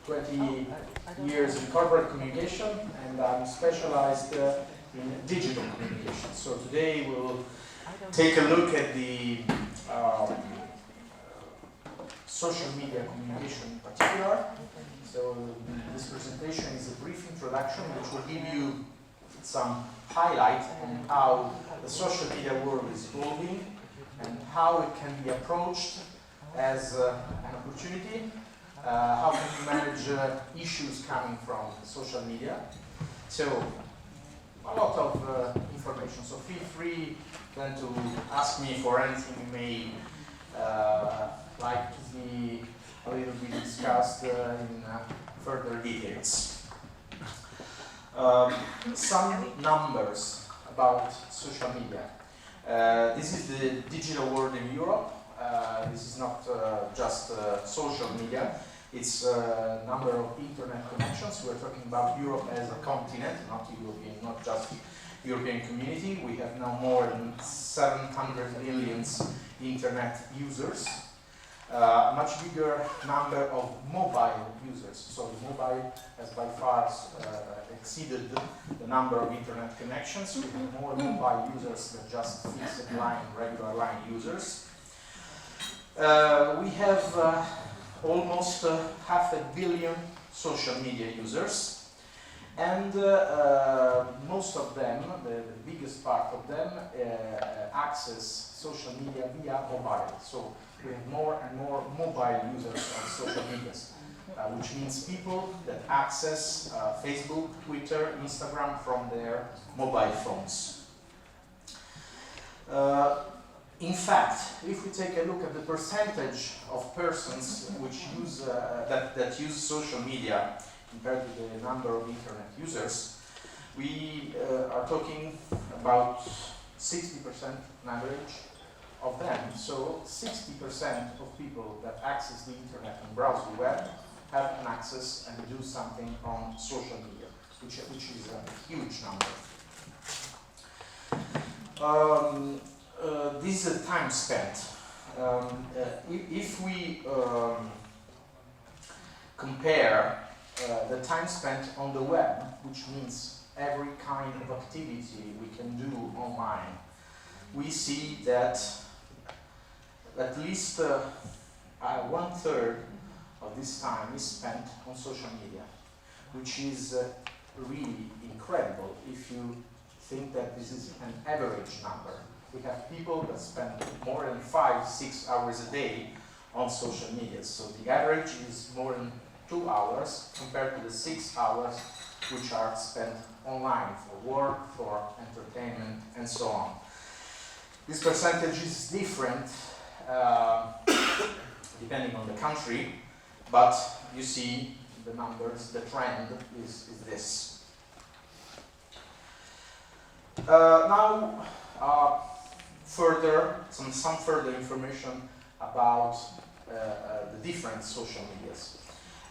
20 years in corporate communication, and I'm specialized in digital communication. So today we'll take a look at the social media communication in particular. So this presentation is a brief introduction which will give you some highlight on how the social media world is evolving and how it can be approached as an opportunity. How can you manage issues coming from social media? So a lot of information. So feel free then to ask me for anything you may like to be a little bit discussed in further details. Some numbers about social media. This is the digital world in Europe. This is not just social media. It's a number of internet connections. We're talking about Europe as a continent, not European, not just European community. We have now more than 700 million internet users. A much bigger number of mobile users. So the mobile has by far exceeded the number of internet connections. We have more mobile users than just fixed line, regular line users. We have almost 500 million social media users, and most of them, the biggest part of them, access social media via mobile. So we have more and more mobile users of social media, which means people that access Facebook, Twitter, Instagram from their mobile phones. In fact, if we take a look at the percentage of persons which use that use social media compared to the number of internet users, we are talking about 60% on average of them. So 60% of people that access the internet and browse the web have an access and do something on social media, which is a huge number. This is time spent. If we compare the time spent on the web, which means every kind of activity we can do online, we see that at least 1/3 of this time is spent on social media, which is really incredible if you think that this is an average number. We have people that spend more than 5-6 hours a day on social media. So the average is more than 2 hours compared to the 6 hours which are spent online for work, for entertainment, and so on. This percentage is different depending on the country, but you see the numbers, the trend is this. Now, some further information about the different social medias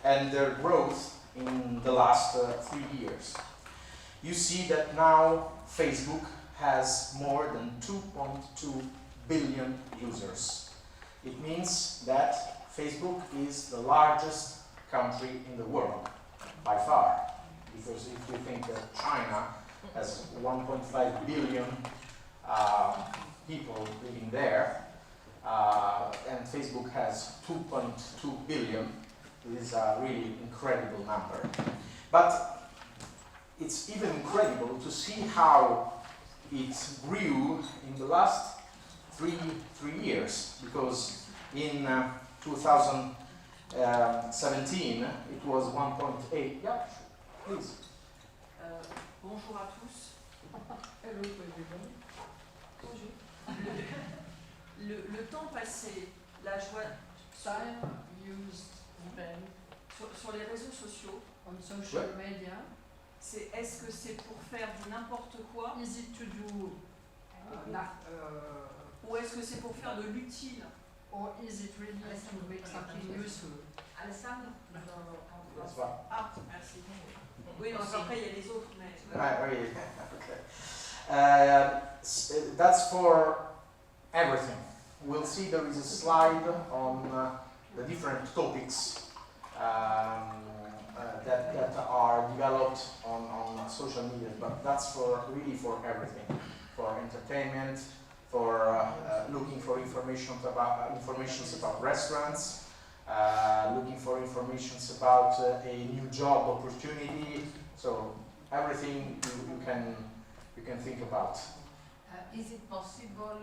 and their growth in the last 3 years. You see that now Facebook has more than 2.2 billion users. It means that Facebook is the largest country in the world, by far. Because if you think that China has 1.5 billion people living there, and Facebook has 2.2 billion, it is a really incredible number. But it's even incredible to see how it grew in the last three years, because in 2017 it was 1.8. Yeah, please. Bonjour à tous. Hello everyone. Bonjour. Le temps passé, la joie Time used spent sur les réseaux sociaux, on social media. est-ce que c'est pour faire du n'importe quoi, Is it to do ou est-ce que c'est pour faire de l'utile? or is it really to make something useful? Alessandro? Ah, merci. Oui, donc après il y a les autres, mais... Okay. That's for everything. We'll see there is a slide on the different topics that are developed on social media, but that's really for everything, for entertainment, for looking for informations about restaurants, looking for informations about a new job opportunity. So everything you can think about. Is it possible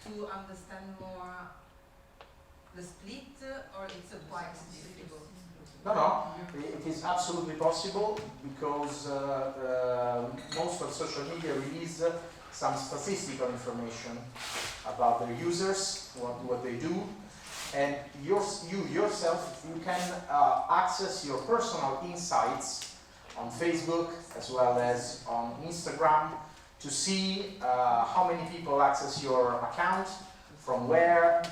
to understand more the split, or it's a quite difficult? No, it is absolutely possible because most of social media release some statistical information about their users, what they do, and you yourself, you can access your personal insights on Facebook as well as on Instagram to see how many people access your account, from where,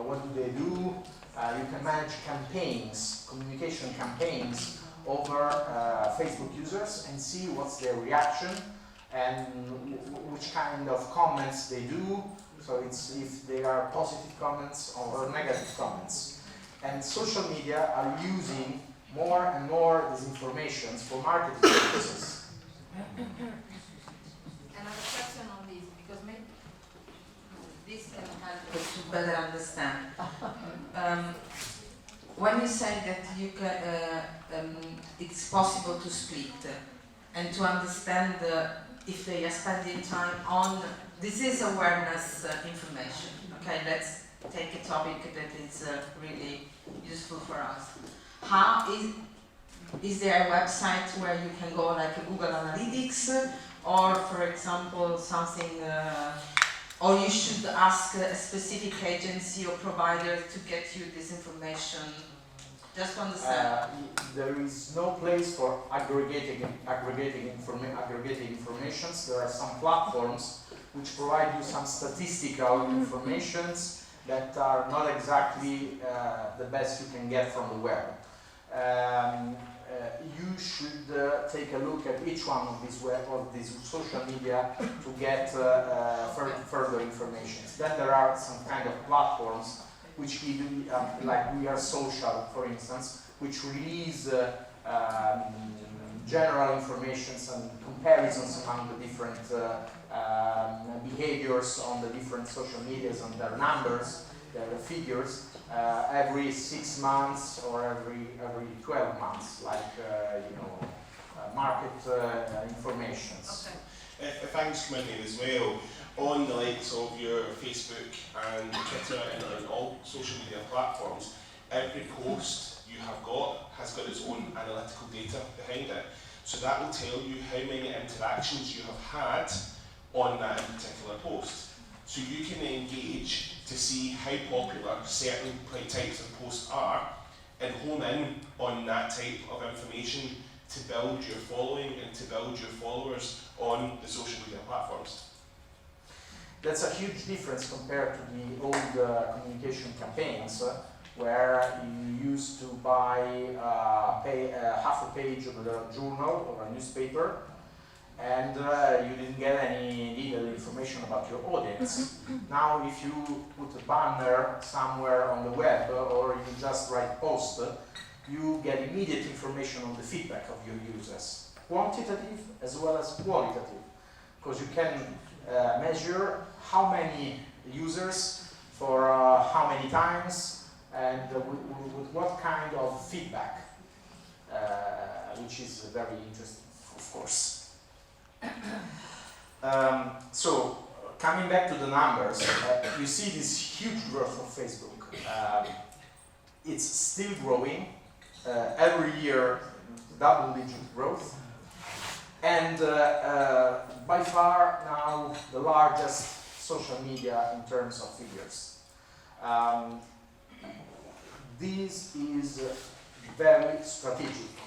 what do they do. You can manage campaigns, communication campaigns over Facebook users and see what's their reaction and which kind of comments they do. So it's if they are positive comments or negative comments. And social media are using more and more these informations for marketing purposes. Another question on this, because maybe this can help us to better understand. When you say that you can, it's possible to split and to understand if they are spending time on disease awareness information. Okay, let's take a topic that is really useful for us. How is there a website where you can go like Google Analytics, or for example something, or you should ask a specific agency or provider to get you this information? Just to understand. There is no place for aggregating informations. There are some platforms which provide you some statistical informations that are not exactly the best you can get from the web. You should take a look at each one of these social media to get further information. Then there are some kind of platforms which give you, like We Are Social, for instance, which release general informations and comparisons among the different behaviors on the different social medias and their numbers, their figures, every 6 months or every 12 months, like market informations. Okay. If I was coming in as well, on the likes of your Facebook and Twitter and all social media platforms, every post you have got has got its own analytical data behind it. So that will tell you how many interactions you have had on that particular post. So you can engage to see how popular certain types of posts are and hone in on that type of information to build your following and to build your followers on the social media platforms. That's a huge difference compared to the old communication campaigns where you used to buy half a page of a journal or a newspaper, and you didn't get any detailed information about your audience. Now if you put a banner somewhere on the web or you just write post, you get immediate information on the feedback of your users, quantitative as well as qualitative, because you can measure how many users for how many times and with what kind of feedback, which is very interesting, of course. So, coming back to the numbers, you see this huge growth of Facebook. It's still growing, every year double-digit growth, and by far now the largest social media in terms of figures. This is very strategic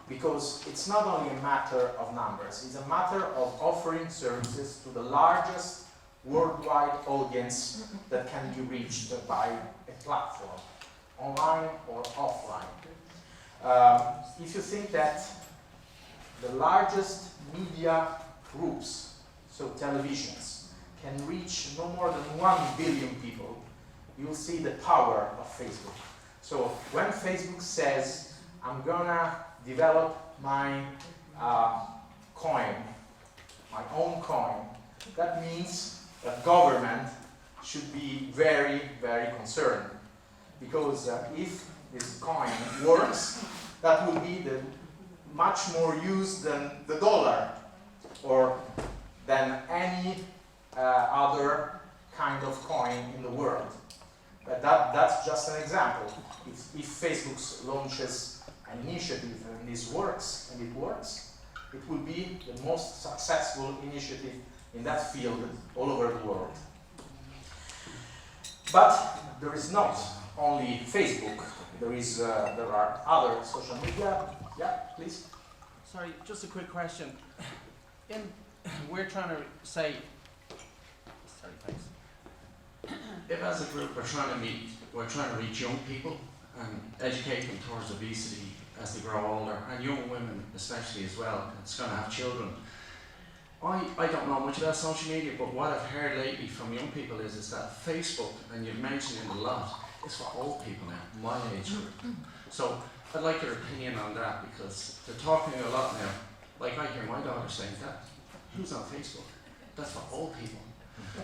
because it's not only a matter of numbers, it's a matter of offering services to the largest worldwide audience that can be reached by a platform, online or offline. If you think that the largest media groups, so televisions, can reach no more than 1 billion people, you'll see the power of Facebook. So when Facebook says I'm gonna develop my coin, my own coin. That means that government should be very, very concerned, because if this coin works, that will be much more used than the dollar or than any other kind of coin in the world. But that's just an example. If Facebook launches an initiative and this works, and it works, it will be the most successful initiative in that field all over the world. But there is not only Facebook. There are other social media. Yeah, please. Sorry, just a quick question. We're trying to say. Sorry, thanks. If as a group we're trying to reach young people and educate them towards obesity as they grow older, and young women especially as well, it's going to have children. I don't know much about social media, but what I've heard lately from young people is that Facebook, and you've mentioned it a lot, is for old people now, my age group. So I'd like your opinion on that, because they're talking a lot now. Like I hear my daughter saying that, who's on Facebook? That's for old people.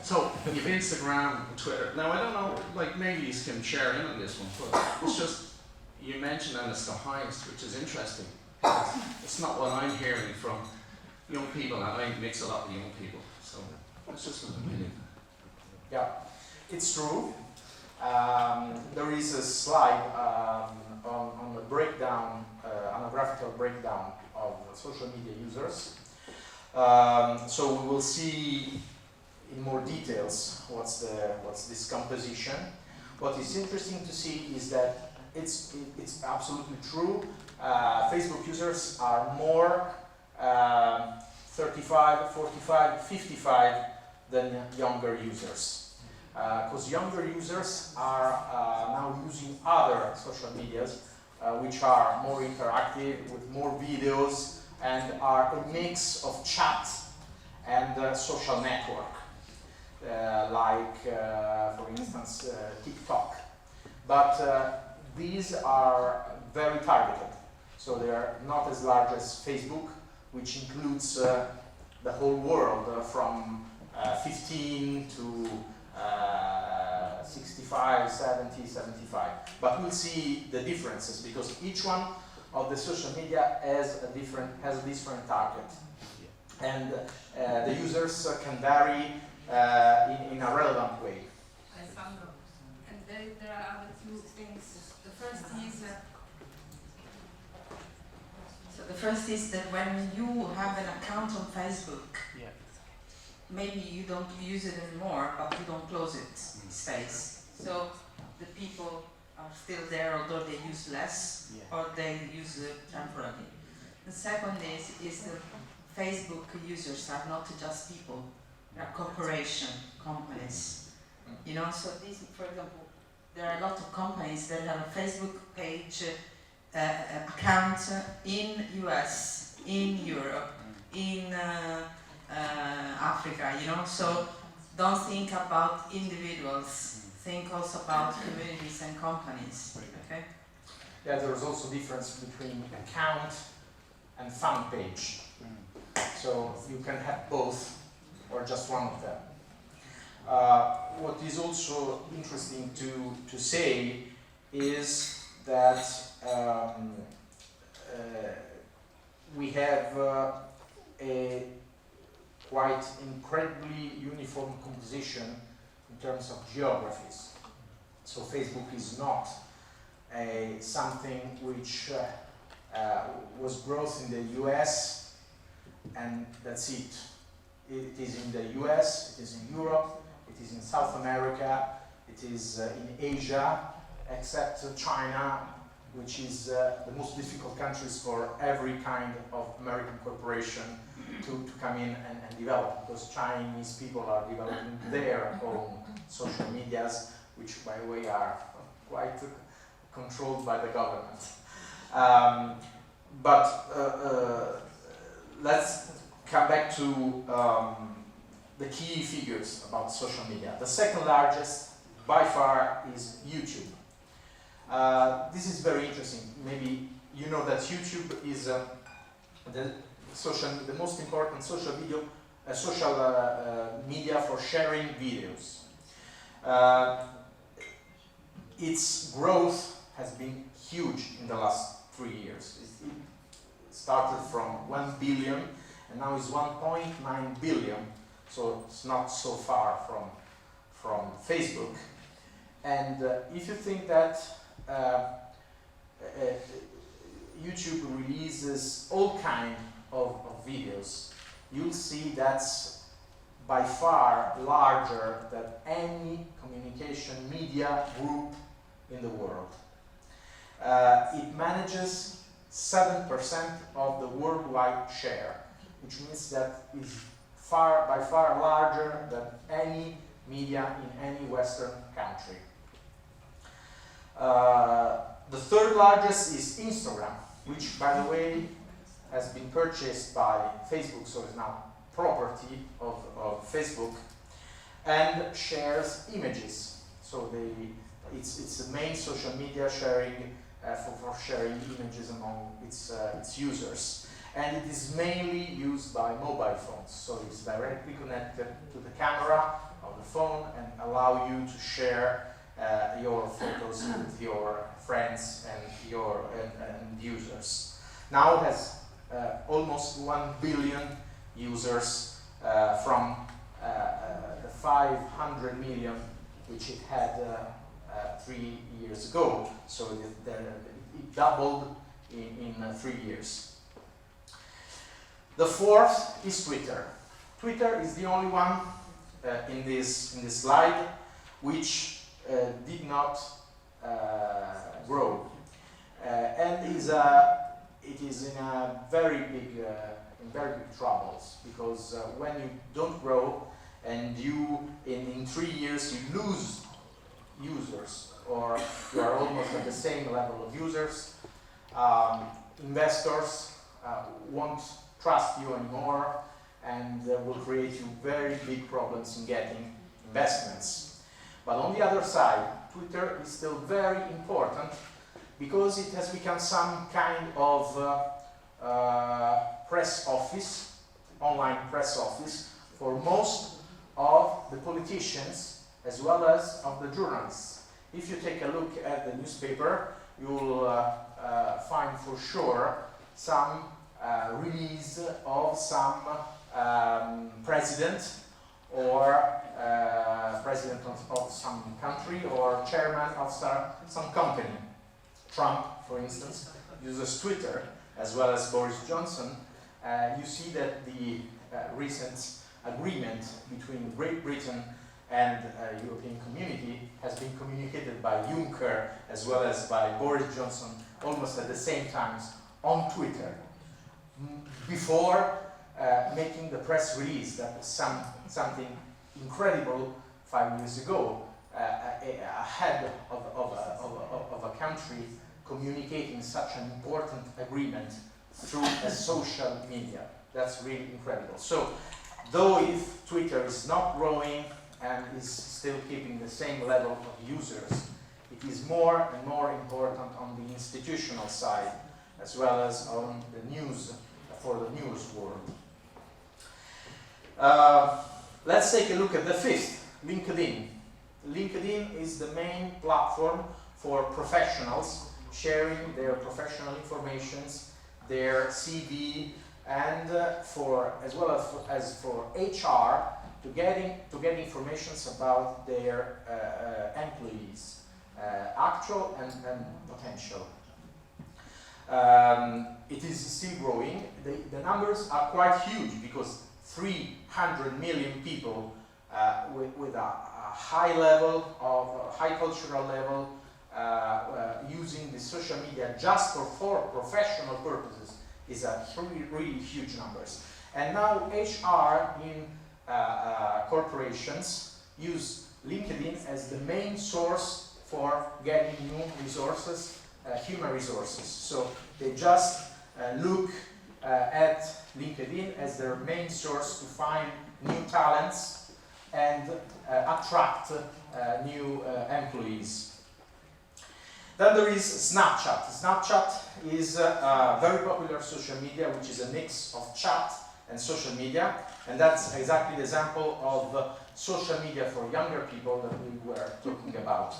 So you've Instagram and Twitter. Now I don't know, like maybe you can share in on this one, but it's just, you mentioned and it's the highest, which is interesting. It's not what I'm hearing from young people, and I mix a lot with young people. So that's just an opinion. Yeah, it's true. There is a slide on the breakdown, on a graphical breakdown of social media users. So we will see in more details what's this composition. What is interesting to see is that it's absolutely true. Facebook users are more 35, 45, 55 than younger users. Because younger users are now using other social medias which are more interactive, with more videos, and are a mix of chat and social network, like, for instance, TikTok. But these are very targeted, so they are not as large as Facebook, which includes the whole world from 15 to 65, 70, 75. But we'll see the differences, because each one of the social media has a different target, and the users can vary in a relevant way. Alessandro, and there are other two things. The first is that when you have an account on Facebook, Yeah. maybe you don't use it anymore, but you don't close it, it stays. So the people are still there, although they use less, Yeah. or they use it temporarily. The second is that Facebook users are not just people, they are companies. You know, so these, for example, there are a lot of companies that have a Facebook page, account in US, in Europe, in Africa, you know, so don't think about individuals, think also about communities and companies, okay? Yeah, there is also difference between account and fan page. So you can have both, or just one of them. What is also interesting to say is that we have a quite incredibly uniform composition in terms of geographies. So Facebook is not something which was growth in the US and that's it. It is in the US, it is in Europe, it is in South America, it is in Asia, except China, which is the most difficult countries for every kind of American corporation to come in and develop, because Chinese people are developing their own social medias, which by the way are quite controlled by the government. Let's come back to the key figures about social media. The second largest by far is YouTube. This is very interesting. Maybe you know that YouTube is the most important social media for sharing videos. Its growth has been huge in the last 3 years. It started from 1 billion and now is 1.9 billion, so it's not so far from Facebook. And if you think that YouTube releases all kind of videos, you'll see that's by far larger than any communication media group in the world. It manages 7% of the worldwide share, which means that it's by far larger than any media in any Western country. The third largest is Instagram, which, by the way, has been purchased by Facebook, so it's now property of Facebook, and shares images. So it's the main social media sharing for sharing images among its users. And it is mainly used by mobile phones, so it's directly connected to the camera of the phone and allow you to share your photos with your friends and your users. Now it has almost 1 billion users from the 500 million which it had 3 years ago. So it doubled in 3 years. The fourth is Twitter. Twitter is the only one in this slide which did not grow, and it is in a very big troubles, because when you don't grow and you in 3 years you lose users, or you are almost at the same level of users, investors won't trust you anymore, and will create you very big problems in getting investments. But on the other side, Twitter is still very important because it has become some kind of press office, online press office for most of the politicians as well as of the journalists. If you take a look at the newspaper, you will find for sure some release of some president or president of some country or chairman of some company. Trump, for instance, uses Twitter, as well as Boris Johnson. You see that the recent agreement between Great Britain and European Community has been communicated by Juncker as well as by Boris Johnson almost at the same time on Twitter. Before making the press release, that was something incredible 5 years ago, ahead of a country communicating such an important agreement through a social media. That's really incredible. So, though if Twitter is not growing and is still keeping the same level of users, it is more and more important on the institutional side, as well as on the news, for the news world. Let's take a look at the fifth, LinkedIn. LinkedIn is the main platform for professionals sharing their professional informations, their CV, and as well as for HR to get information about their employees, actual and potential. It is still growing. The numbers are quite huge because 300 million people with a high level of high cultural level using the social media just for professional purposes is a really huge numbers. And now HR in corporations use LinkedIn as the main source for getting new resources, human resources. So they just look at LinkedIn as their main source to find new talents and attract new employees. Then there is Snapchat. Snapchat is a very popular social media, which is a mix of chat and social media, and that's exactly the example of social media for younger people that we were talking about.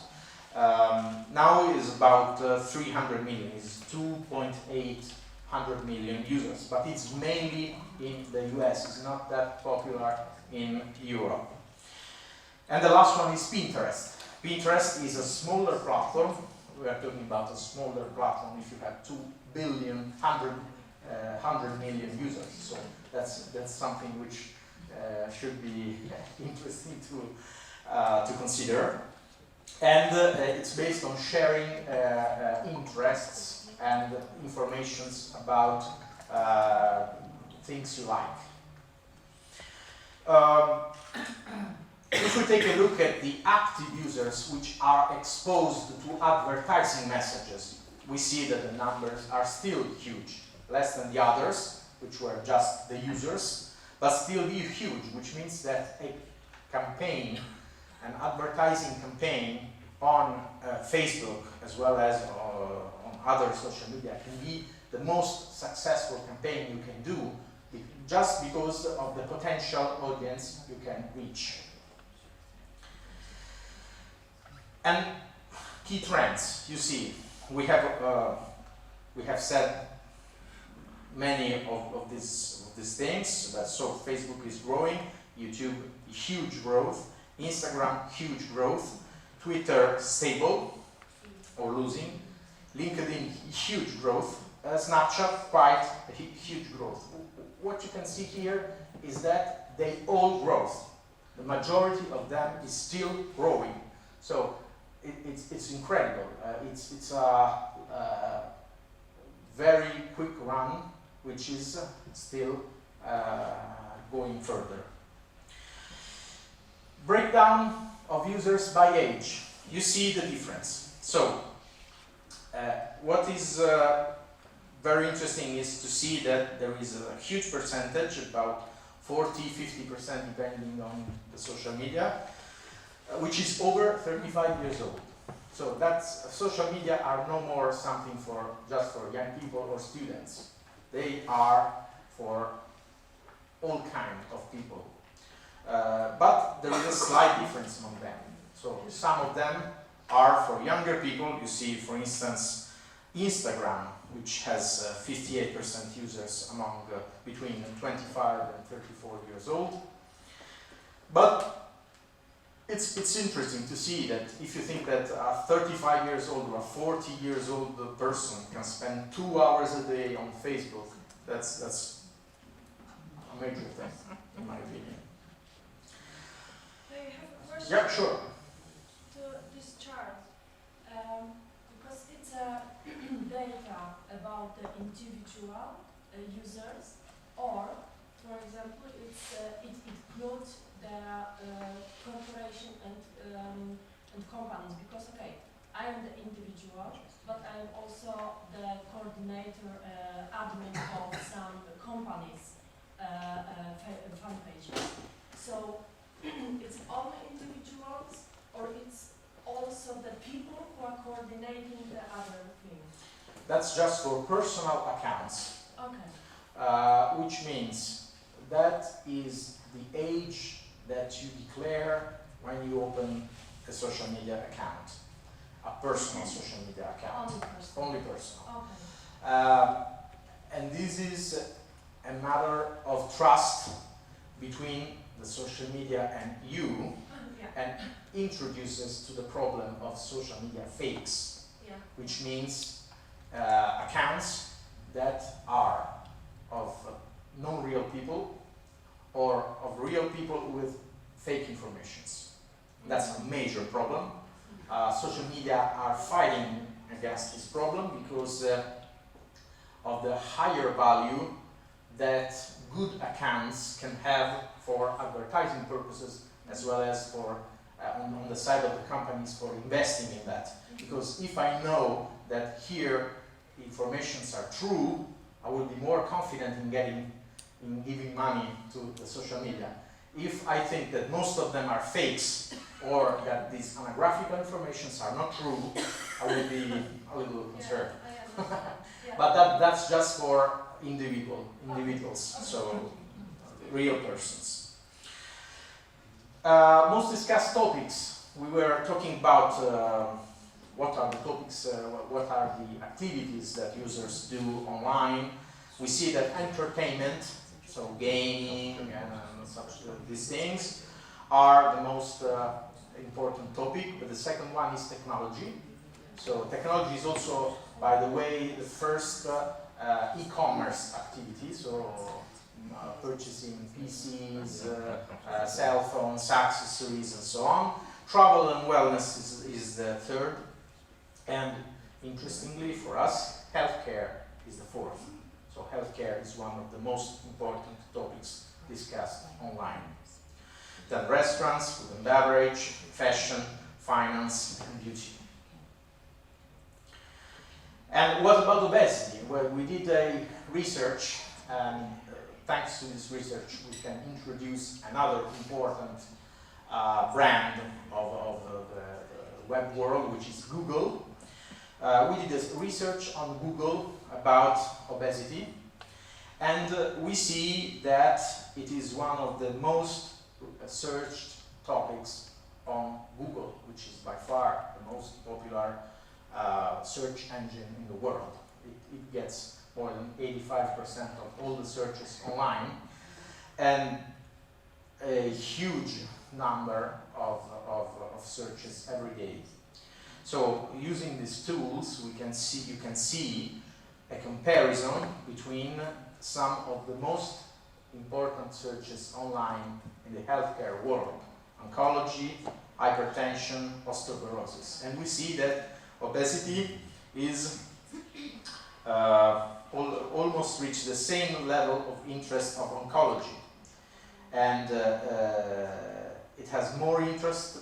Now is about 300 million, it's 2.8 million users, but it's mainly in the US, it's not that popular in Europe. And the last one is Pinterest. Pinterest is a smaller platform. We are talking about a smaller platform if you have 2 billion, 100 million users. So that's something which should be interesting to consider. And it's based on sharing interests and informations about things you like. If we take a look at the active users which are exposed to advertising messages, we see that the numbers are still huge, less than the others, which were just the users, but still huge, which means that a campaign, an advertising campaign on Facebook as well as on other social media can be the most successful campaign you can do just because of the potential audience you can reach. And key trends, you see, we have said many of these things. So Facebook is growing, YouTube huge growth, Instagram huge growth, Twitter stable or losing, LinkedIn huge growth, Snapchat quite a huge growth. What you can see here is that they all grow. The majority of them is still growing. So it's incredible. It's a very quick run, which is still going further. Breakdown of users by age. You see the difference. So what is very interesting is to see that there is a huge percentage, about 40–50% depending on the social media, which is over 35 years old. So that's social media are no more something just for young people or students. They are for all kinds of people. But there is a slight difference among them. So some of them are for younger people. You see, for instance, Instagram, which has 58% users among between 25 and 34 years old. But it's interesting to see that if you think that a 35 years old or a 40 years old person can spend 2 hours a day on Facebook, that's a major thing, in my opinion. I have a question. Yeah, sure. To this chart, because it's data about the individual users, or, for example, it includes the corporation and companies. Because I am the individual, but I am also the coordinator, admin of some companies' fan pages. So it's only individuals, or it's also the people who are coordinating the other things? That's just for personal accounts. Okay. Which means that is the age that you declare when you open a social media account, a personal social media account. Only personal. Only personal. Okay. And this is a matter of trust between the social media and you, Yeah. and introduces to the problem of social media fakes, Yeah. which means accounts that are of non-real people or of real people with fake informations. That's a major problem. Social media are fighting against this problem because of the higher value that good accounts can have for advertising purposes, as well as for on the side of the companies for investing in that. Because if I know that here informations are true, I will be more confident in giving money to the social media. If I think that most of them are fakes, or that these anographical informations are not true, I will be a little concerned. I understand. Yeah. But that's just for individuals, so real persons. Most discussed topics. We were talking about what are the topics, what are the activities that users do online. We see that entertainment, so gaming and such these things, are the most important topic, but the second one is technology. So technology is also, by the way, the first e-commerce activity, so purchasing PCs, cell phones, accessories, and so on. Travel and wellness is the third, and interestingly for us, healthcare is the fourth. So healthcare is one of the most important topics discussed online. Then restaurants, food and beverage, fashion, finance, and beauty. And what about obesity? Well, we did a research, and thanks to this research, we can introduce another important brand of the web world, which is Google. We did a research on Google about obesity, and we see that it is one of the most searched topics on Google, which is by far the most popular search engine in the world. It gets more than 85% of all the searches online, and a huge number of searches every day. So using these tools, you can see a comparison between some of the most important searches online in the healthcare world: oncology, hypertension, osteoporosis. And we see that obesity is almost reached the same level of interest of oncology, and it has more interest.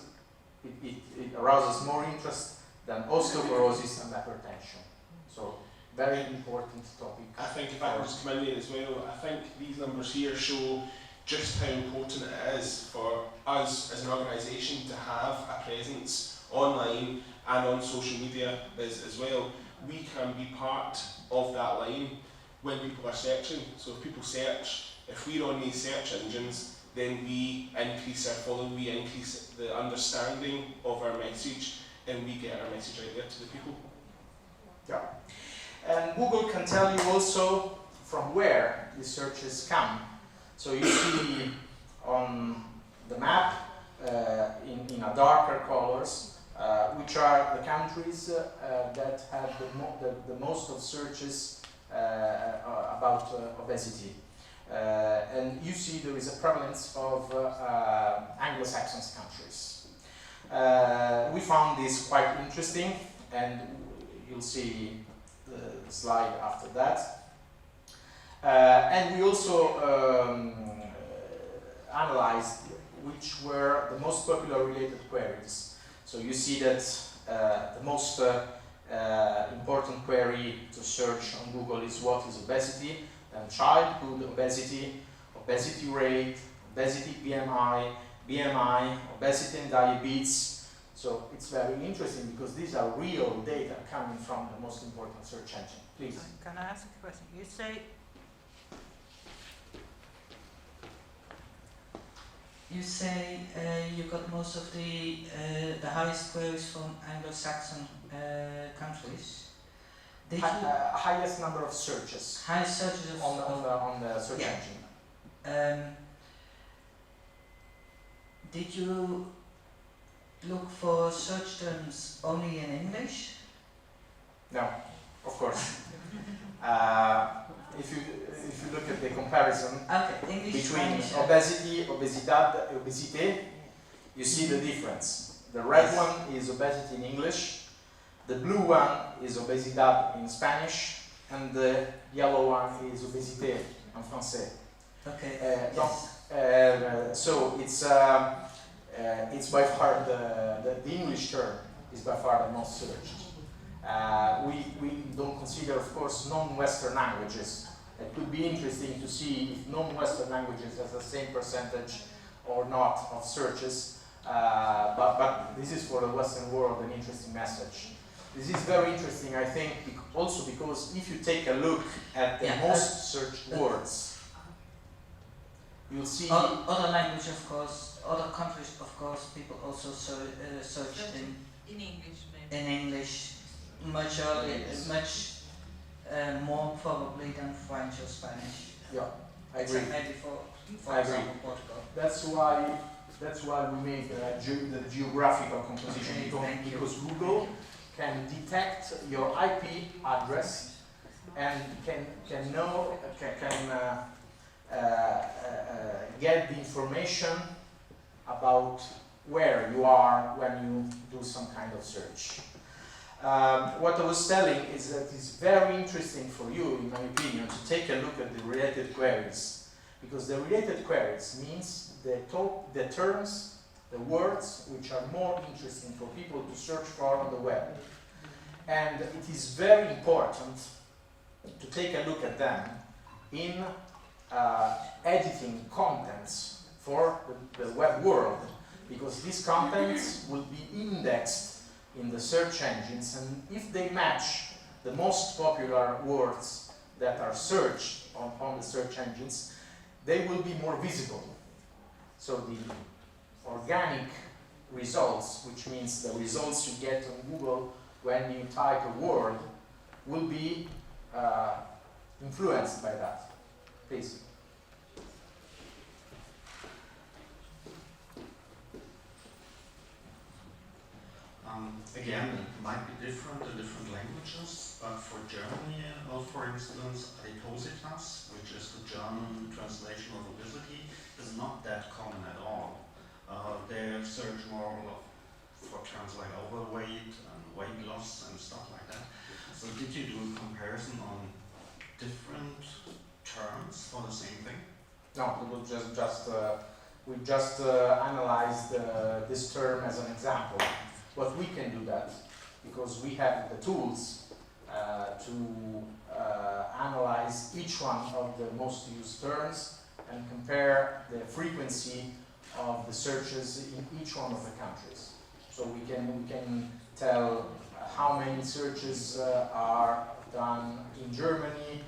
It arouses more interest than osteoporosis and hypertension. So very important topic. I think if I could just come in there as well, I think these numbers here show just how important it is for us as an organisation to have a presence online and on social media as well. We can be part of that line when people are searching. So if people search, if we're on these search engines, then we increase our following, we increase the understanding of our message, and we get our message out there to the people. Yeah. And Google can tell you also from where the searches come. So you see on the map in a darker colors, which are the countries that have the most of searches about obesity. And you see there is a prevalence of Anglo-Saxon countries. We found this quite interesting, and you'll see the slide after that. And we also analyzed which were the most popular related queries. So you see that the most important query to search on Google is what is obesity, then childhood obesity, obesity rate, obesity BMI, obesity and diabetes. So it's very interesting because these are real data coming from the most important search engine. Please. Can I ask a question? You say you got most of the highest queries from Anglo-Saxon countries. Did you Highest number of searches highest searches of, on the search yeah. engine. Did you look for search terms only in English? No, of course. If you look at the comparison English between Spanish, obesity, obesidad, obesité, you see the difference. The red one is obesity in English, the blue one is obesidad in Spanish, and the yellow one is obésité en français. Okay. So it's by far the English term is by far the most searched. We don't consider, of course, non-Western languages. It could be interesting to see if non-Western languages has the same percentage or not of searches, but this is for the Western world an interesting message. This is very interesting, I think, also because if you take a look at the Yeah, most searched words, you'll see Other language, of course, other countries, of course, people also search In English, maybe. in English much earlier, much more probably than French or Spanish. yeah, I agree. Except maybe for I agree. example, Portugal. That's why we made the geographical composition, Thank you. because Google can detect your IP address and can get the information about where you are when you do some kind of search. What I was telling is that it's very interesting for you, in my opinion, to take a look at the related queries, because the related queries means the terms, the words which are more interesting for people to search for on the web. And it is very important to take a look at them in editing contents for the web world, because these contents will be indexed in the search engines, and if they match the most popular words that are searched on the search engines, they will be more visible. So the organic results, which means the results you get on Google when you type a word, will be influenced by that. Please. Again, it might be different in different languages, but for Germany, for instance, Adipositas, which is the German translation of obesity, is not that common at all. They search more for terms like overweight and weight loss and stuff like that. So did you do a comparison on different terms for the same thing? No, we just analyzed this term as an example. But we can do that because we have the tools to analyze each one of the most used terms and compare the frequency of the searches in each one of the countries. So we can tell how many searches are done in Germany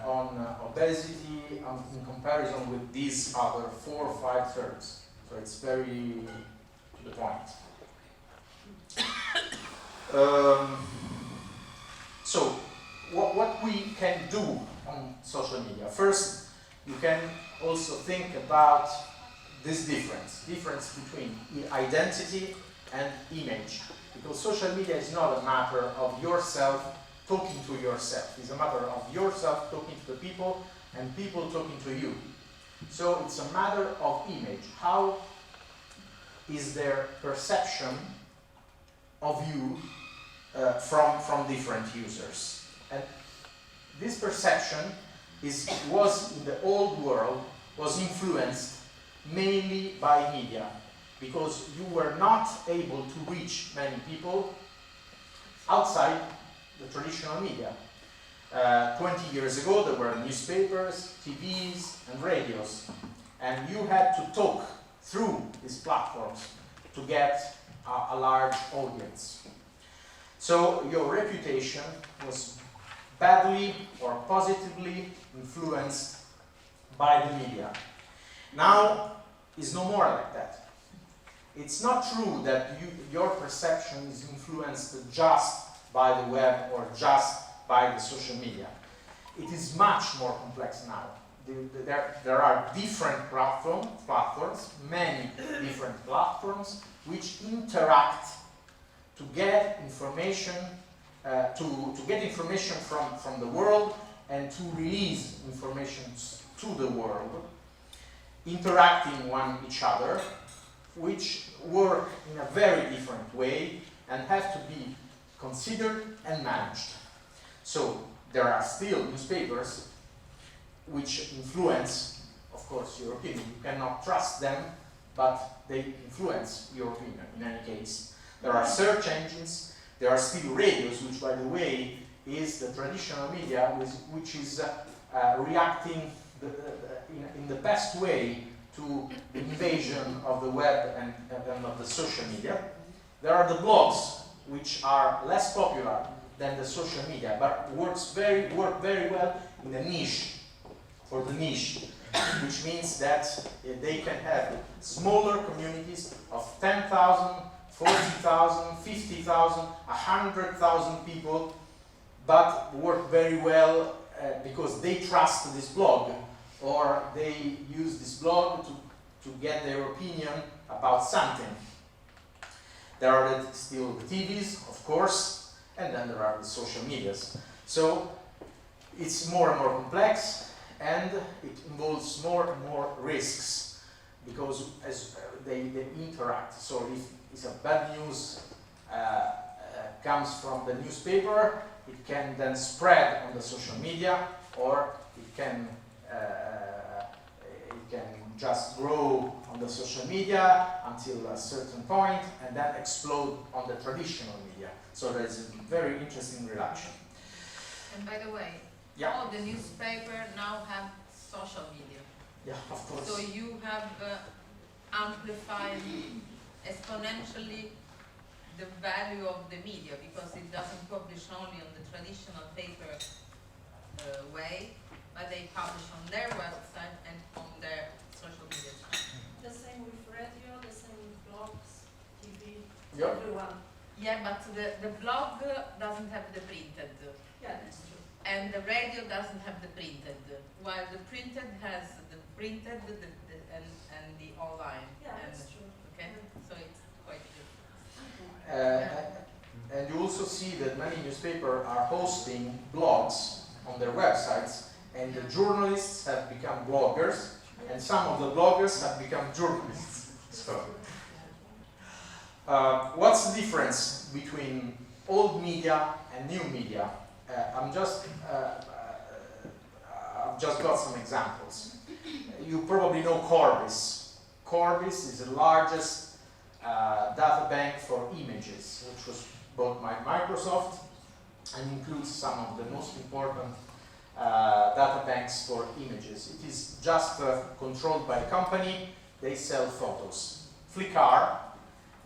on obesity in comparison with these other 4 or 5 terms. So it's very to the point. So what we can do on social media. First, you can also think about this difference between identity and image, because social media is not a matter of yourself talking to yourself. It's a matter of yourself talking to the people and people talking to you. So it's a matter of image. How is their perception of you from different users? And this perception was in the old world was influenced mainly by media, because you were not able to reach many people outside the traditional media. 20 years ago there were newspapers, TVs and radios, and you had to talk through these platforms to get a large audience. So your reputation was badly or positively influenced by the media. Now it's no more like that. It's not true that your perception is influenced just by the web or just by the social media. It is much more complex now. There are different platforms, many different platforms, which interact to get information, from the world and to release information to the world, interacting one each other, which work in a very different way and have to be considered and managed. So there are still newspapers which influence, of course, your opinion. You cannot trust them, but they influence your opinion in any case. There are search engines, there are still radios, which, by the way, is the traditional media which is reacting in the best way to the invasion of the web and of the social media. There are the blogs, which are less popular than the social media, but work very well in the niche, for the niche, which means that they can have smaller communities of 10,000, 40,000, 50,000, 100,000 people, but work very well because they trust this blog, or they use this blog to get their opinion about something. There are still the TVs, of course, and then there are the social medias. So it's more and more complex, and it involves more and more risks, because as they interact. So if it's a bad news comes from the newspaper, it can then spread on the social media, or it can just grow on the social media until a certain point and then explode on the traditional media. So there's a very interesting relation. And by the way, Yeah. all the newspaper now have social media. Yeah, of course. So you have amplified exponentially the value of the media, because it doesn't publish only on the traditional paper way, but they publish on their website and on their social media channel. The same with radio, the same with blogs, TV, Yep. everyone. Yeah, but the blog doesn't have the printed, Yeah, that's true. and the radio doesn't have the printed, while the printed has the printed and the online. Yeah, and, that's true. okay, so it's quite different. And you also see that many newspapers are hosting blogs on their websites, and the journalists have become bloggers, and some of the bloggers have become journalists. So, what's the difference between old media and new media? I've just got some examples. You probably know Corbis. Corbis is the largest data bank for images, which was bought by Microsoft and includes some of the most important data banks for images. It is just controlled by a company. They sell photos. Flickr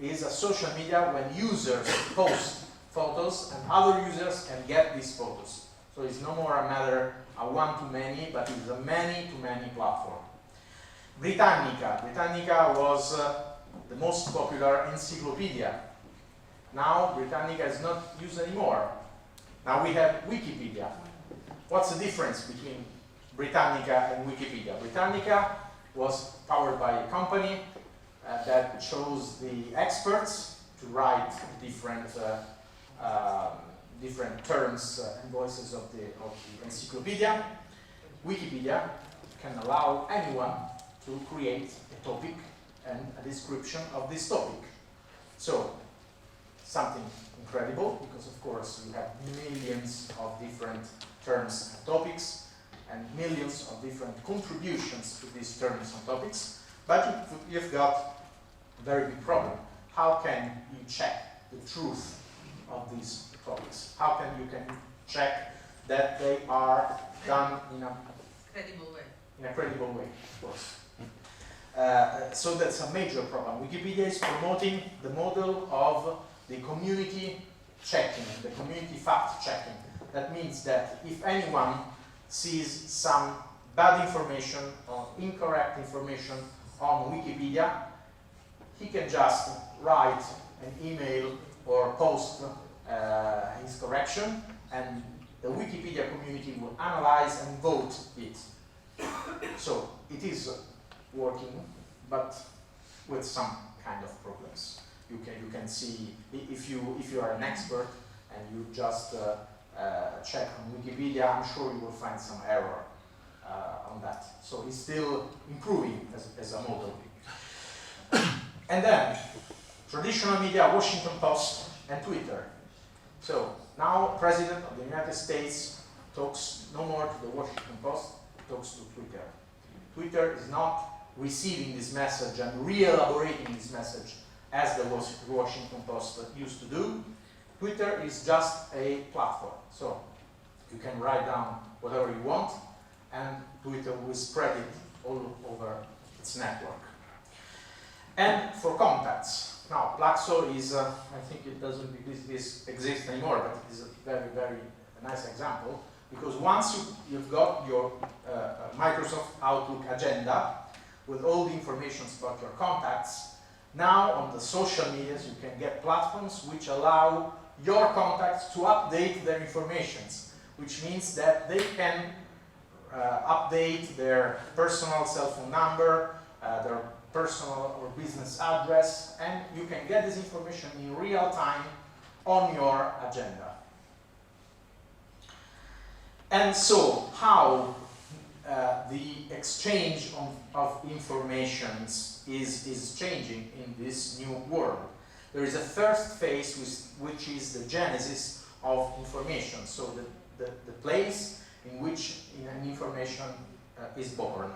is a social media when users post photos and other users can get these photos. So it's no more a matter of one-to-many, but it's a many-to-many platform. Britannica. Britannica was the most popular encyclopedia. Now Britannica is not used anymore. Now we have Wikipedia. What's the difference between Britannica and Wikipedia? Britannica was powered by a company that chose the experts to write different terms and voices of the encyclopedia. Wikipedia can allow anyone to create a topic and a description of this topic. So, something incredible, because of course you have millions of different terms and topics, and millions of different contributions to these terms and topics, but you've got a very big problem. How can you check the truth of these topics? How can you check that they are done in a Credible way. In a credible way, of course. So that's a major problem. Wikipedia is promoting the model of the community checking, the community fact checking. That means that if anyone sees some bad information or incorrect information on Wikipedia, he can just write an email or post his correction, and the Wikipedia community will analyze and vote it. So it is working, but with some kind of problems. You can see if you are an expert and you just check on Wikipedia, I'm sure you will find some error on that. So it's still improving as a model. And then traditional media, Washington Post and Twitter. So now President of the United States talks no more to the Washington Post, talks to Twitter. Twitter is not receiving this message and re-elaborating this message as the Washington Post used to do. Twitter is just a platform. So you can write down whatever you want, and Twitter will spread it all over its network. And for contacts, Now, Plaxo is, I think it doesn't exist anymore, but it is a very, very nice example, because once you've got your Microsoft Outlook agenda with all the information about your contacts, now on the social medias you can get platforms which allow your contacts to update their informations, which means that they can update their personal cell phone number, their personal or business address, and you can get this information in real time on your agenda. And so, how the exchange of information is changing in this new world. There is a first phase which is the genesis of information, so the place in which an information is born.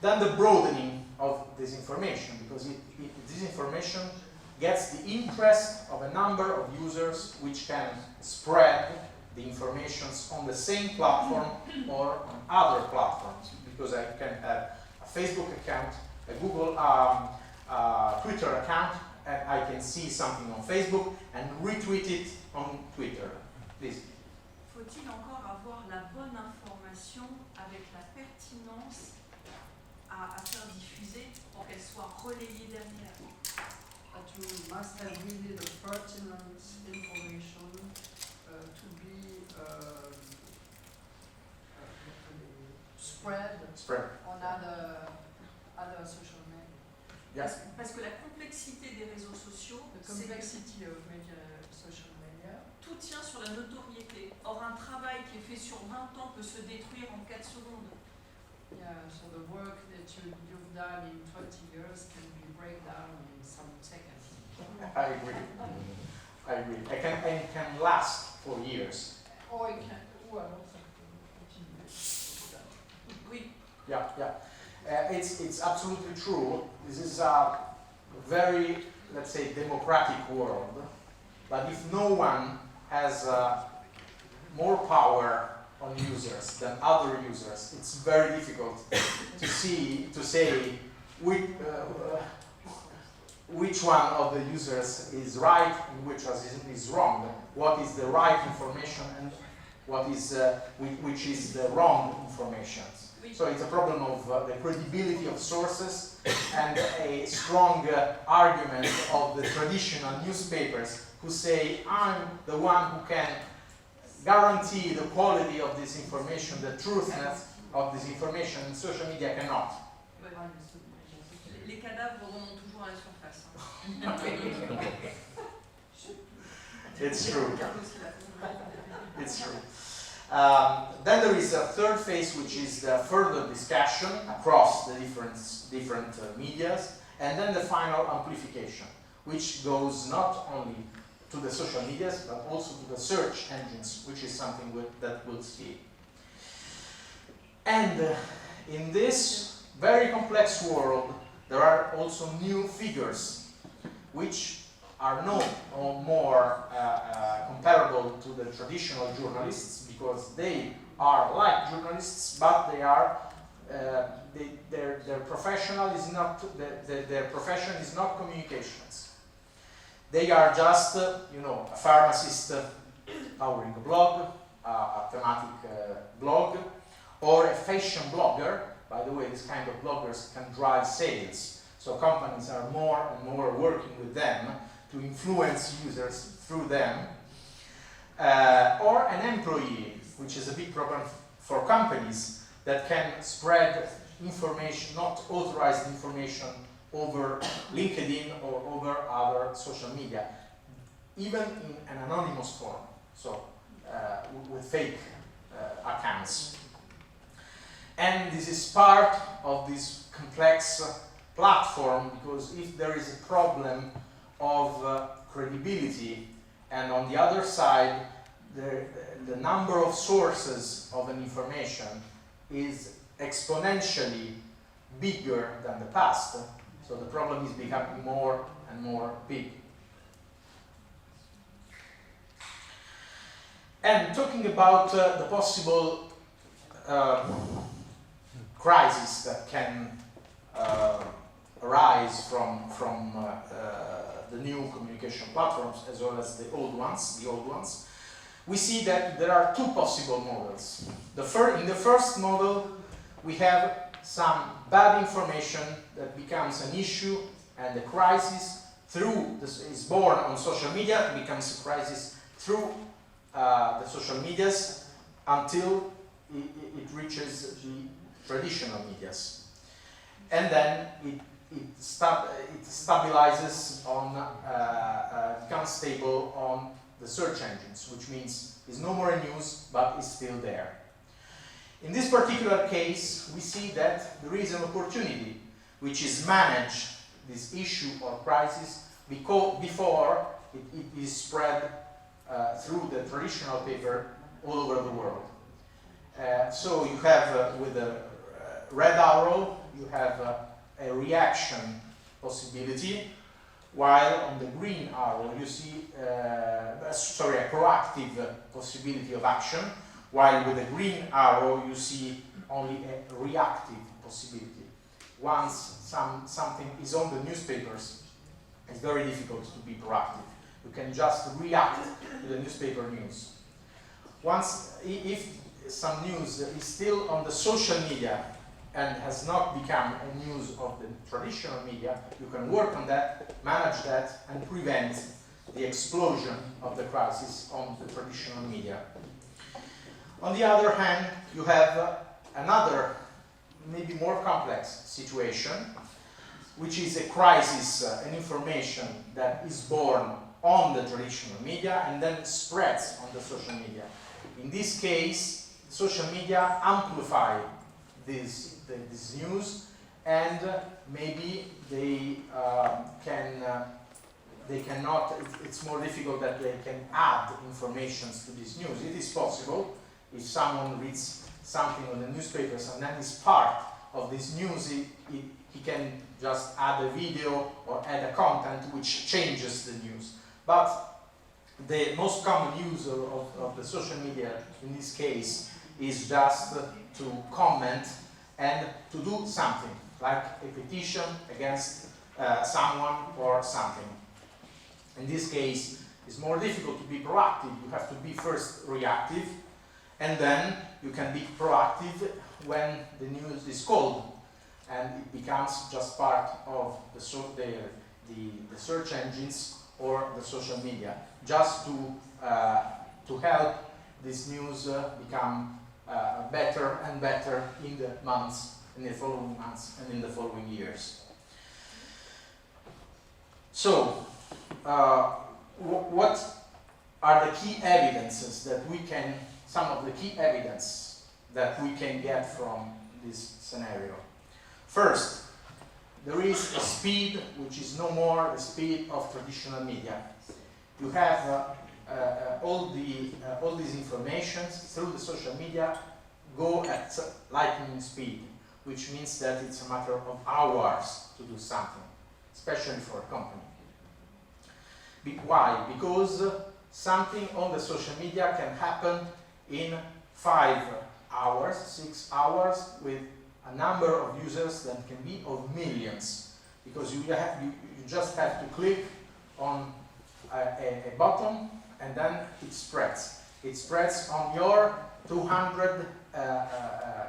Then the broadening of this information, because this information gets the interest of a number of users which can spread the information on the same platform or on other platforms, because I can have a Facebook account, a Google Twitter account, and I can see something on Facebook and retweet it on Twitter. Please. Faut-il encore avoir la bonne information avec la pertinence à faire diffuser pour qu'elle soit relayée derrière? But you must have really the pertinent information to be spread on other social media. Yes. Parce que la complexité des réseaux sociaux, The complexity of social media. Tout tient sur la notoriété. Or, un travail qui est fait sur 20 ans peut se détruire en 4 secondes. Yeah, so the work that you've done in 20 years can be break down in some seconds. I agree. I agree. It can last for years. Or it can, well, Oui. Yeah, yeah. It's absolutely true. This is a very, let's say, democratic world. But if no one has more power on users than other users, it's very difficult to say which one of the users is right and which is wrong. What is the right information and what is which is the wrong information. So it's a problem of the credibility of sources and a strong argument of the traditional newspapers who say, I'm the one who can guarantee the quality of this information, the truthness of this information, and social media cannot. Les cadavres remontent toujours à la surface. It's true. It's true. Then there is a third phase, which is the further discussion across the different medias, and then the final amplification, which goes not only to the social medias, but also to the search engines, which is something that we'll see. And in this very complex world, there are also new figures, which are no more comparable to the traditional journalists, because they are like journalists, but they are their professional is not their profession is not communications. They are just a pharmacist powering a blog, a thematic blog, or a fashion blogger. By the way, this kind of bloggers can drive sales, so companies are more and more working with them to influence users through them, or an employee, which is a big problem for companies that can spread information, not authorized information, over LinkedIn or over other social media, even in an anonymous form, so with fake accounts. And this is part of this complex platform, because if there is a problem of credibility, and on the other side the number of sources of an information is exponentially bigger than the past, so the problem is becoming more and more big. And talking about the possible crisis that can arise from the new communication platforms as well as the old ones, we see that there are two possible models. In the first model, we have some bad information that becomes an issue and a crisis is born on social media, becomes a crisis through the social medias until it reaches the traditional medias. And then it stabilizes on, becomes stable on the search engines, which means it's no more news, but it's still there. In this particular case, we see that there is an opportunity, which is manage this issue or crisis before it is spread through the traditional paper all over the world. So you have, with the red arrow, you have a reaction possibility, while on the green arrow you see, a proactive possibility of action, while with the green arrow you see only a reactive possibility. Once something is on the newspapers, it's very difficult to be proactive. You can just react to the newspaper news. If some news is still on the social media and has not become a news of the traditional media, you can work on that, manage that, and prevent the explosion of the crisis on the traditional media. On the other hand, you have another, maybe more complex situation, which is a crisis, an information that is born on the traditional media and then spreads on the social media. In this case, social media amplify this news, and maybe they cannot, it's more difficult that they can add informations to this news. It is possible if someone reads something on the newspapers and then is part of this news, he can just add a video or add a content which changes the news. But the most common use of the social media in this case is just to comment and to do something, like a petition against someone or something. In this case, it's more difficult to be proactive. You have to be first reactive, and then you can be proactive when the news is called, and it becomes just part of the search engines or the social media, just to help this news become better and better in the months, in the following months, and in the following years. So, what are the key evidences that we can, some of the key evidence that we can get from this scenario? First, there is a speed which is no more the speed of traditional media. You have all these informations through the social media go at lightning speed, which means that it's a matter of hours to do something, especially for a company. Why? Because something on the social media can happen in 5 hours, 6 hours, with a number of users that can be of millions, because you just have to click on a button and then it spreads. It spreads on your 200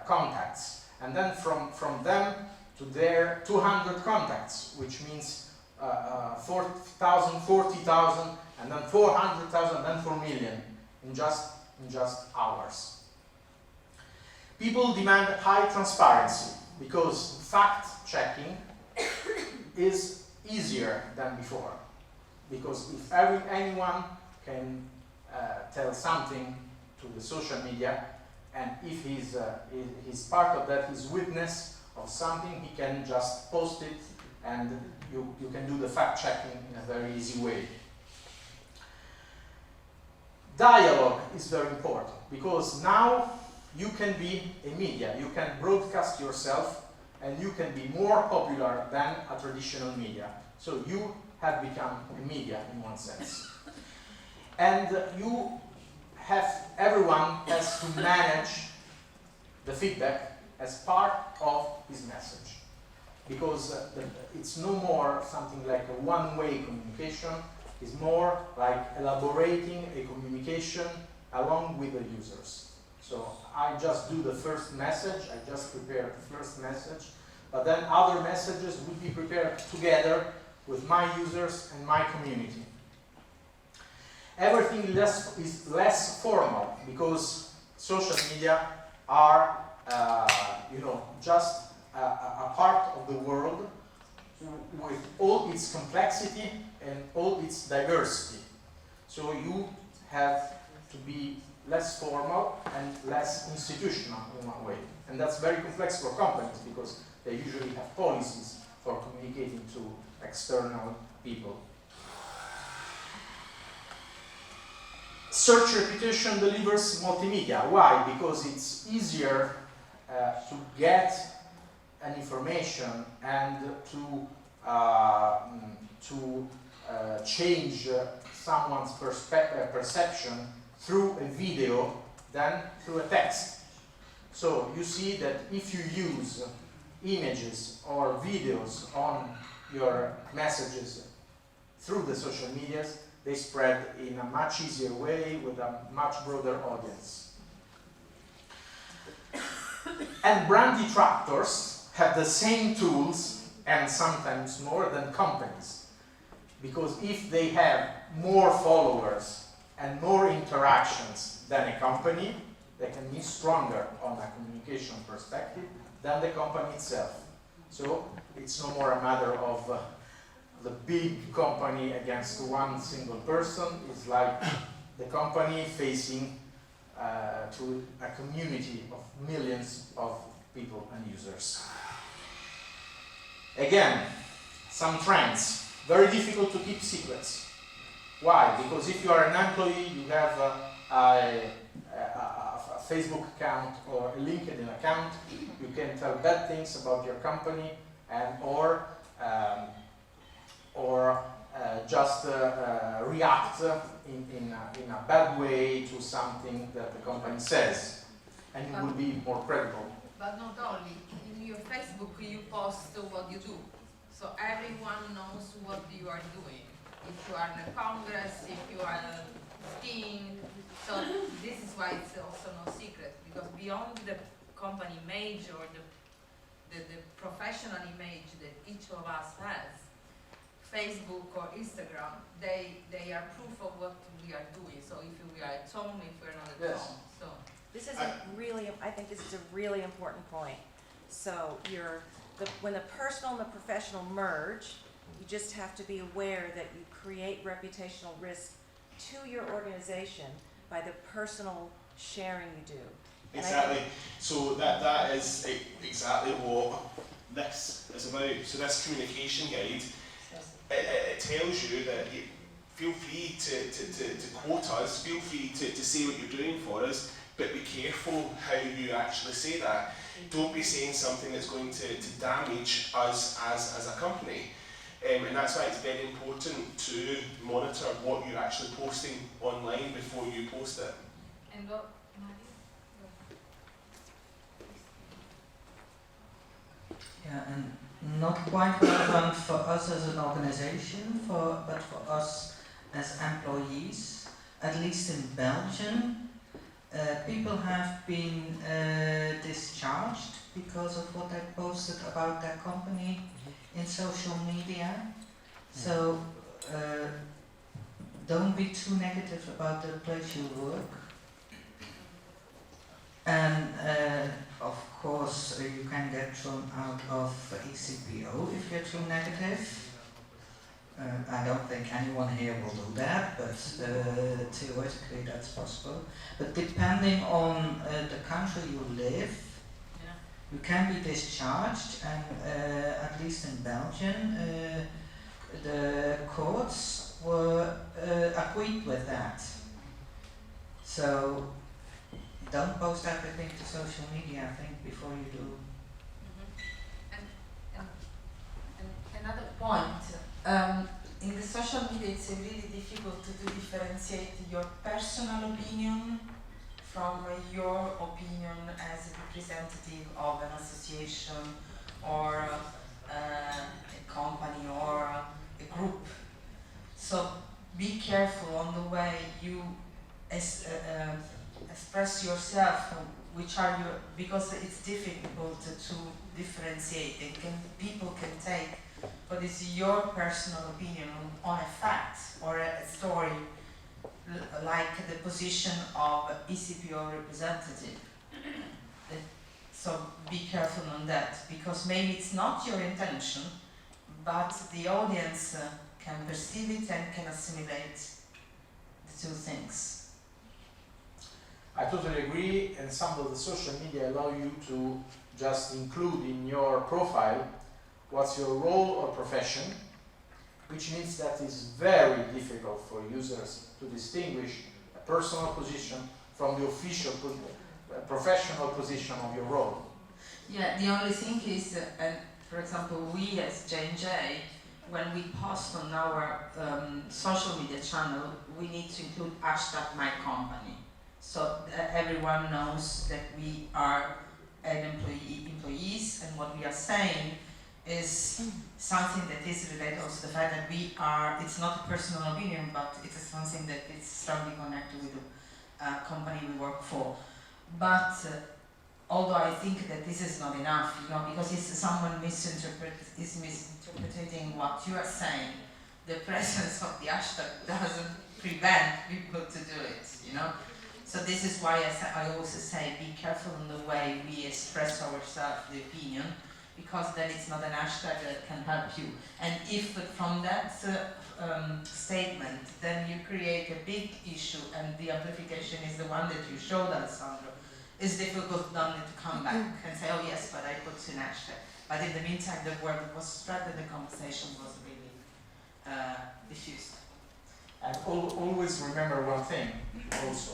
contacts, and then from them to their 200 contacts, which means 40,000, 40,000, and then 400,000, and then 4 million in just hours. People demand high transparency because fact-checking is easier than before. Because if anyone can tell something to the social media, and if he's part of that, he's witness of something, he can just post it, and you can do the fact-checking in a very easy way. Dialogue is very important, because now you can be a media, you can broadcast yourself, and you can be more popular than a traditional media. So you have become a media in one sense. And everyone has to manage the feedback as part of his message. because it's no more something like a one-way communication, it's more like elaborating a communication along with the users. So I just do the first message, I just prepare the first message, but then other messages will be prepared together with my users and my community. Everything is less formal because social media are, just a part of the world with all its complexity and all its diversity. So you have to be less formal and less institutional in one way. And that's very complex for companies because they usually have policies for communicating to external people. Search reputation delivers multimedia. Why? Because it's easier to get an information and to change someone's perception through a video than through a text. So you see that if you use images or videos on your messages through the social medias, they spread in a much easier way with a much broader audience. And brand detractors have the same tools and sometimes more than companies. Because if they have more followers and more interactions than a company, they can be stronger on a communication perspective than the company itself. So it's no more a matter of the big company against one single person. It's like the company facing to a community of millions of people and users. Again, some trends. Very difficult to keep secrets. Why? Because if you are an employee, you have a Facebook account or a LinkedIn account, you can tell bad things about your company and or just react in a bad way to something that the company says, and you will be more credible. But not only, in your Facebook you post what you do, so everyone knows what you are doing. If you are in a congress, if you are skiing, so this is why it's also no secret, because beyond the company image or the professional image that each of us has, Facebook or Instagram, they are proof of what we are doing. So if we are at home, if we're not at home. So this is I think this is a really important point. So when the personal and the professional merge, you just have to be aware that you create reputational risk to your organization by the personal sharing you do. Exactly. So that is exactly what this is about. So this communication guide, it tells you that you feel free to quote us, feel free to say what you're doing for us, but be careful how you actually say that. Don't be saying something that's going to damage us as a company. And that's why it's very important to monitor what you're actually posting online before you post it. And Yeah, and not quite relevant for us as an organization, but for us as employees, at least in Belgium. People have been discharged because of what they posted about their company in social media. So don't be too negative about the place you work. And of course you can get thrown out of ECPO if you're too negative. I don't think anyone here will do that, but theoretically that's possible. But depending on the country you live, you can be discharged, and at least in Belgium, the courts were agreed with that. So don't post everything to social media, I think, before you do. And another point, in the social media it's really difficult to differentiate your personal opinion from your opinion as a representative of an association or a company or a group. So be careful on the way you express yourself, which are your, because it's difficult to differentiate. People can take what is your personal opinion on a fact or a story, like the position of ECPO representative. So be careful on that, because maybe it's not your intention, but the audience can perceive it and can assimilate the two things. I totally agree, and some of the social media allow you to just include in your profile what's your role or profession, which means that it's very difficult for users to distinguish a personal position from the official professional position of your role. Yeah, the only thing is, for example, we as J&J, when we post on our social media channel, we need to include #mycompany. So that everyone knows that we are employees, and what we are saying is something that is related also to the fact that we are, it's not a personal opinion, but it's something that is strongly connected with the company we work for. But although I think that this is not enough, because if someone is misinterpreting what you are saying, the presence of the hashtag doesn't prevent people to do it, So this is why I also say be careful in the way we express ourselves, the opinion, because then it's not an hashtag that can help you. And if from that statement, then you create a big issue and the amplification is the one that you showed, Alessandro, it's difficult then to come back and say, oh yes, but I put an hashtag. But in the meantime, the word was spread and the conversation was really diffused. And always remember one thing also.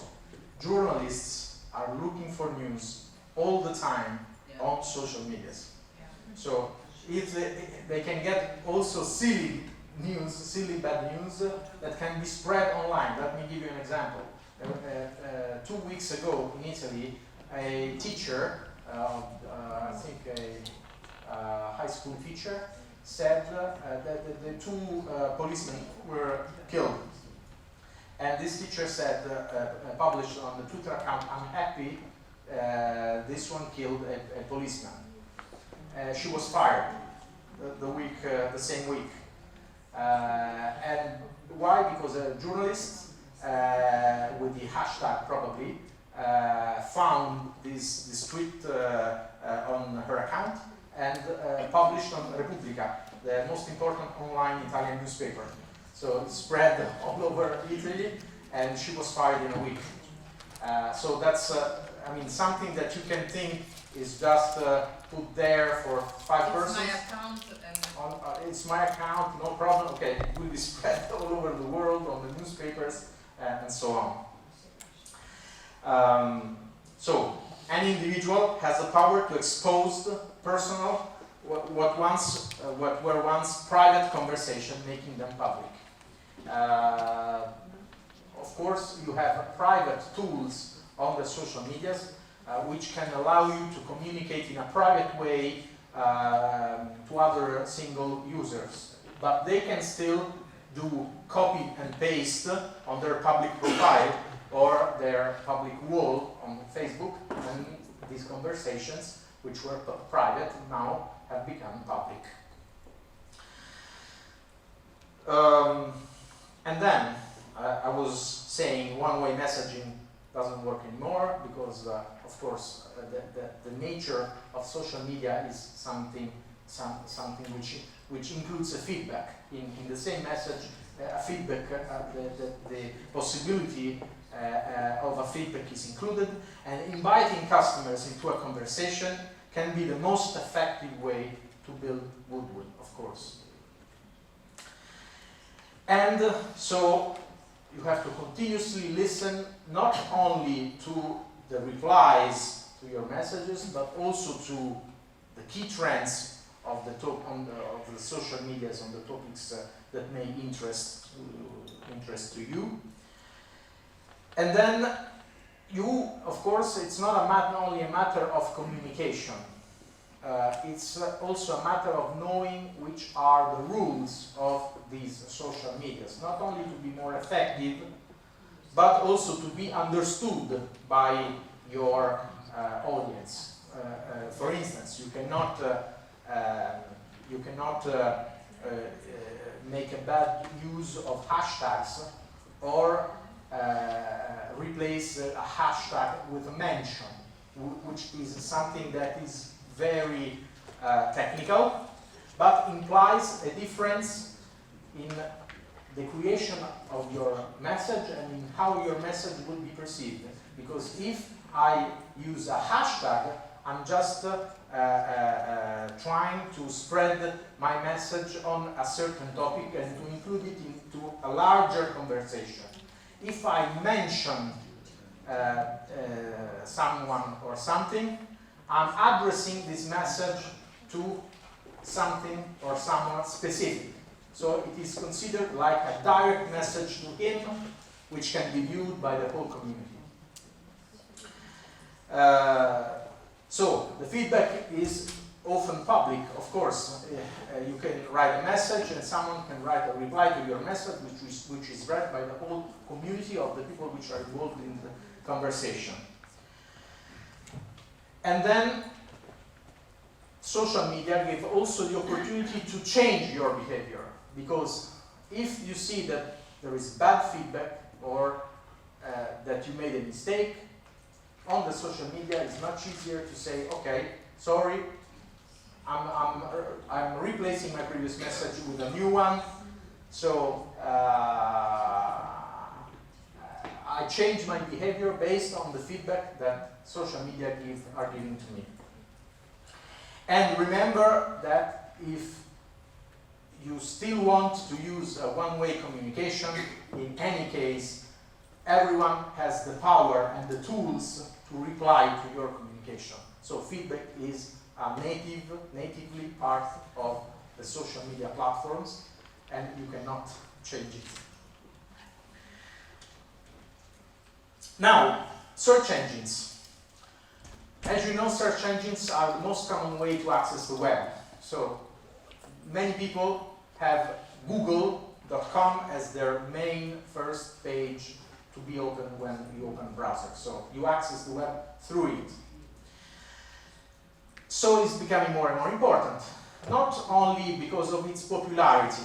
Journalists are looking for news all the time on social medias. So if they can get also silly news, silly bad news that can be spread online. Let me give you an example. 2 weeks ago in Italy, a teacher, I think a high school teacher, said that the two policemen were killed. And this teacher said, published on the Twitter account, I'm happy this one killed a policeman. She was fired the same week. And why? Because a journalist with the hashtag probably found this tweet on her account and published on Repubblica, the most important online Italian newspaper. So it spread all over Italy, and she was fired in a week. So that's, something that you can think is just put there for 5 persons. It's my account. It's my account, no problem. Okay, it will be spread all over the world on the newspapers and so on. So any individual has the power to expose the personal, what were once private conversation, making them public. Of course, you have private tools on the social medias which can allow you to communicate in a private way to other single users, but they can still do copy and paste on their public profile or their public wall on Facebook, and these conversations, which were private, now have become public. And then I was saying one-way messaging doesn't work anymore because, of course, the nature of social media is something which includes a feedback. In the same message, a feedback, the possibility of a feedback is included, and inviting customers into a conversation can be the most effective way to build goodwill, of course. And so you have to continuously listen not only to the replies to your messages, but also to the key trends of the social medias on the topics that may interest to you. And then you, of course, it's not only a matter of communication. it's also a matter of knowing which are the rules of these social medias, not only to be more effective, but also to be understood by your audience. For instance, you cannot make a bad use of hashtags or replace a hashtag with a mention, which is something that is very technical, but implies a difference in the creation of your message and in how your message will be perceived. Because if I use a hashtag, I'm just trying to spread my message on a certain topic and to include it into a larger conversation. If I mention someone or something, I'm addressing this message to something or someone specific. So it is considered like a direct message to him, which can be viewed by the whole community. So the feedback is often public, of course. You can write a message and someone can write a reply to your message, which is read by the whole community of the people which are involved in the conversation. And then social media give also the opportunity to change your behavior, because if you see that there is bad feedback or that you made a mistake, on the social media it's much easier to say, okay, sorry, I'm replacing my previous message with a new one, so I change my behavior based on the feedback that social media are giving to me. And remember that if you still want to use a one-way communication, in any case, everyone has the power and the tools to reply to your communication. So feedback is a natively part of the social media platforms, and you cannot change it. Now, search engines. As you know, search engines are the most common way to access the web. So many people have google.com as their main first page to be opened when you open a browser. So you access the web through it. So it's becoming more and more important, not only because of its popularity,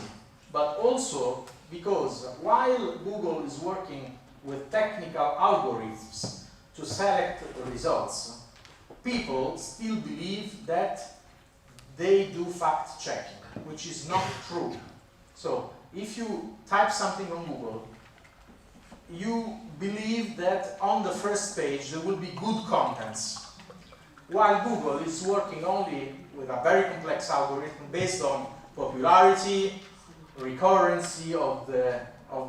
but also because while Google is working with technical algorithms to select the results, people still believe that they do fact-checking, which is not true. So if you type something on Google, you believe that on the first page there will be good contents, while Google is working only with a very complex algorithm based on popularity, recurrency of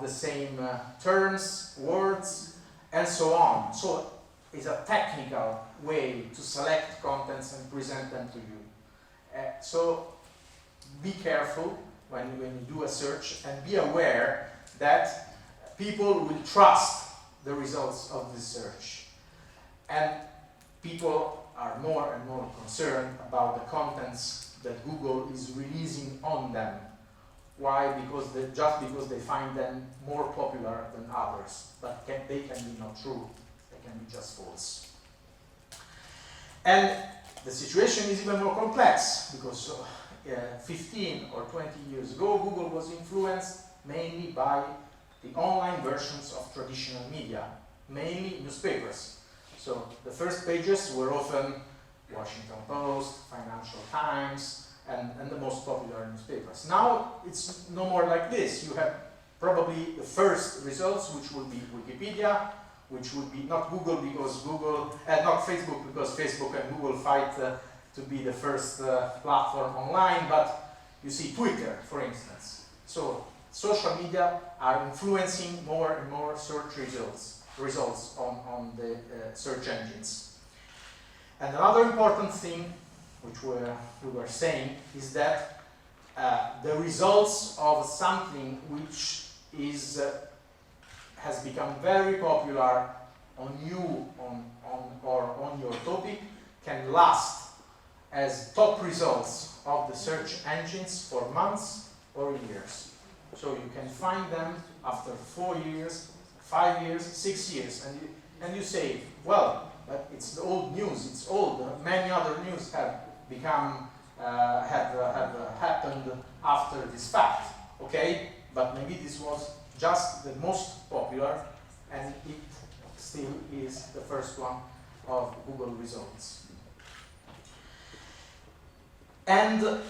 the same terms, words, and so on. So it's a technical way to select contents and present them to you. So be careful when you do a search, and be aware that people will trust the results of the search. And people are more and more concerned about the contents that Google is releasing on them. Why? Because just because they find them more popular than others. But they can be not true. They can be just false. And the situation is even more complex, because 15 or 20 years ago, Google was influenced mainly by the online versions of traditional media, mainly newspapers. So the first pages were often Washington Post, Financial Times, and the most popular newspapers. Now it's no more like this. You have probably the first results, which will be Wikipedia, which would be not Google because not Facebook, because Facebook and Google fight to be the first platform online, but you see Twitter, for instance. So social media are influencing more and more search results on the search engines. And another important thing, which we were saying, is that the results of something which has become very popular on you or on your topic can last as top results of the search engines for months or years. So you can find them after 4 years, 5 years, 6 years, and you say, well, but it's the old news, it's old. Many other news have become, have happened after this fact, okay? But maybe this was just the most popular, and it still is the first one of Google results. And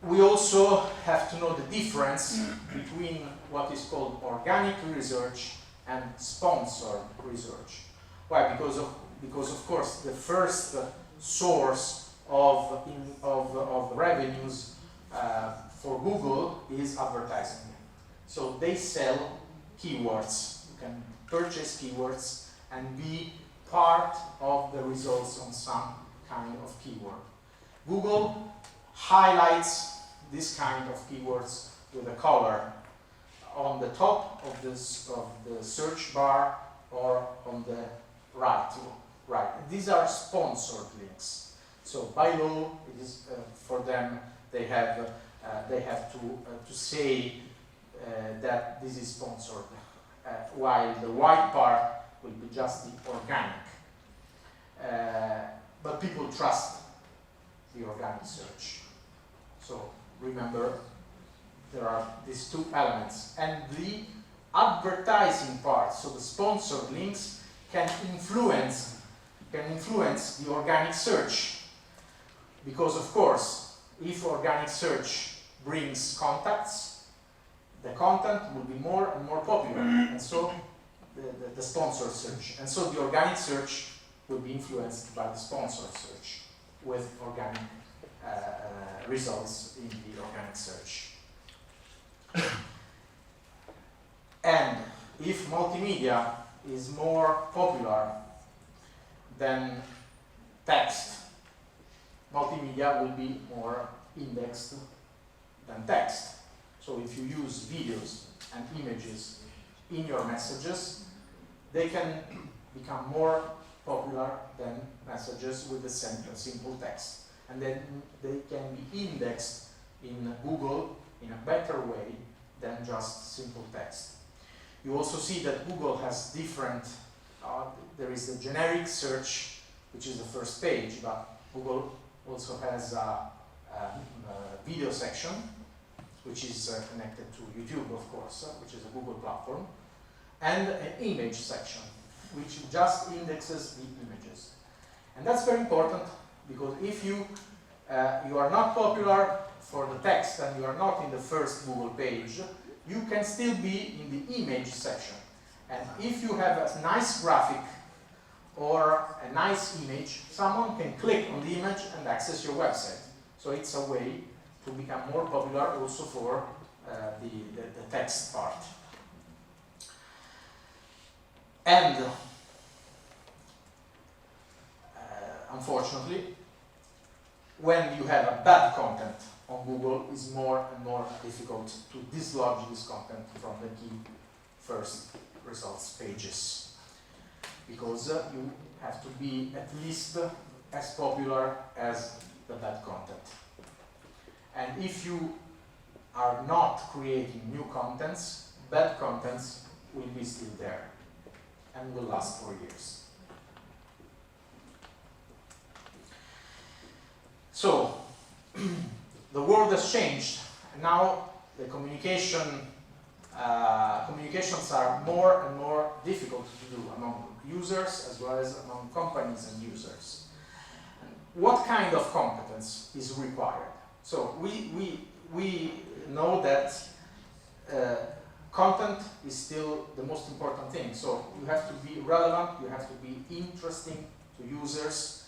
we also have to know the difference between what is called organic research and sponsored research. Why? Because of course the first source of revenues for Google is advertising. So they sell keywords. You can purchase keywords and be part of the results on some kind of keyword. Google highlights this kind of keywords with a color on the top of the search bar or on the right. These are sponsored links. So by law, it is for them. They have to say that this is sponsored, while the white part will be just the organic. But people trust the organic search. So remember, there are these two elements, and the advertising part, so the sponsored links, can influence the organic search, because of course, if organic search brings contacts, the content will be more and more popular, and so the sponsored search, and so the organic search will be influenced by the sponsored search with organic results in the organic search. And if multimedia is more popular than text, multimedia will be more indexed than text. So if you use videos and images in your messages, they can become more popular than messages with the simple text. And then they can be indexed in Google in a better way than just simple text. You also see that Google has different, there is the generic search, which is the first page, but Google also has a video section, which is connected to YouTube, of course, which is a Google platform, and an image section, which just indexes the images. And that's very important, because if you are not popular for the text and you are not in the first Google page, you can still be in the image section. And if you have a nice graphic or a nice image, someone can click on the image and access your website. So it's a way to become more popular also for the text part. And unfortunately, when you have a bad content on Google, it's more and more difficult to dislodge this content from the key first results pages, because you have to be at least as popular as the bad content. And if you are not creating new contents, bad contents will be still there and will last for years. So, the world has changed. Now the communications are more and more difficult to do among users as well as among companies and users. And what kind of competence is required? So we know that content is still the most important thing. So you have to be relevant, you have to be interesting to users.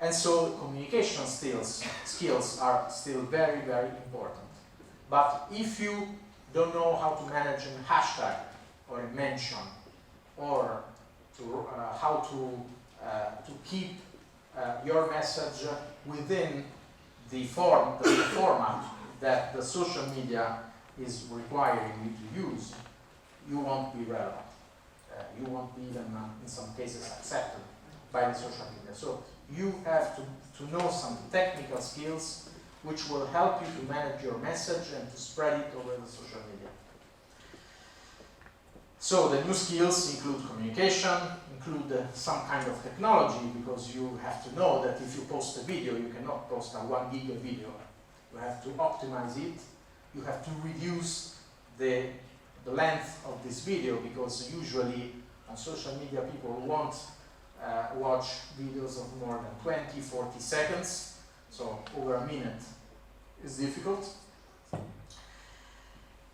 And so communication skills are still very, very important. But if you don't know how to manage a hashtag or a mention, or how to keep your message within the format that the social media is requiring you to use, you won't be relevant. You won't be even, in some cases, accepted by the social media. So you have to know some technical skills which will help you to manage your message and to spread it over the social media. So the new skills include communication, include some kind of technology, because you have to know that if you post a video, you cannot post a 1 gig video. You have to optimize it. You have to reduce the length of this video, because usually on social media people won't watch videos of more than 20, 40 seconds. So over a minute is difficult.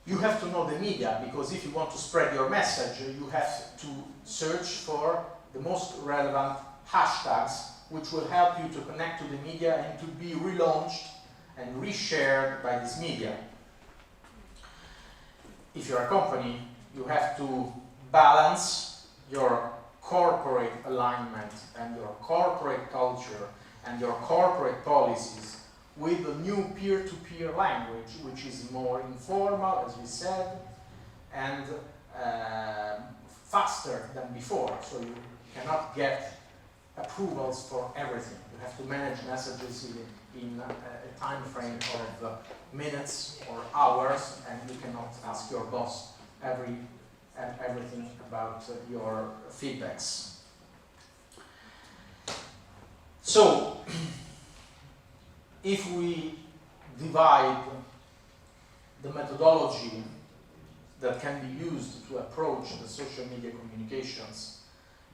You have to know the media, because if you want to spread your message, you have to search for the most relevant hashtags, which will help you to connect to the media and to be relaunched and reshared by this media. If you're a company, you have to balance your corporate alignment and your corporate culture and your corporate policies with the new peer-to-peer language, which is more informal, as we said, and faster than before. So you cannot get approvals for everything. You have to manage messages in a time frame of minutes or hours, and you cannot ask your boss everything about your feedbacks. So, if we divide the methodology that can be used to approach the social media communications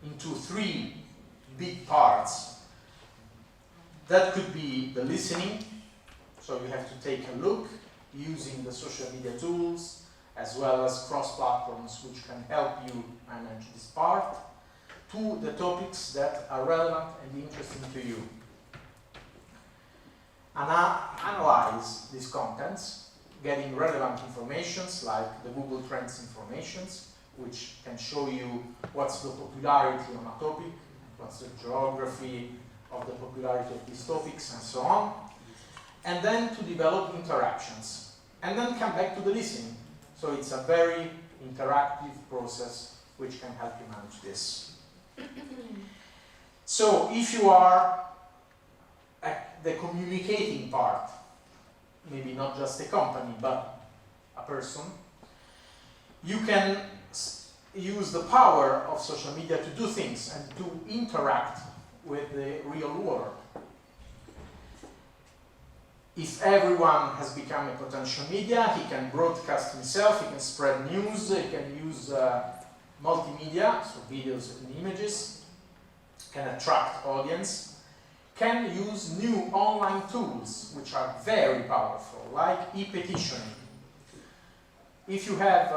into 3 big parts, that could be the listening. So you have to take a look using the social media tools as well as cross-platforms which can help you manage this part, to the topics that are relevant and interesting to you. Analyze these contents, getting relevant informations like the Google Trends informations, which can show you what's the popularity on a topic, what's the geography of the popularity of these topics, and so on. And then to develop interactions. And then come back to the listening. So it's a very interactive process which can help you manage this. So if you are at the communicating part, maybe not just a company, but a person, you can use the power of social media to do things and to interact with the real world. If everyone has become a potential media, he can broadcast himself, he can spread news, he can use multimedia, so videos and images, can attract audience, can use new online tools which are very powerful, like e-petitioning. If you have,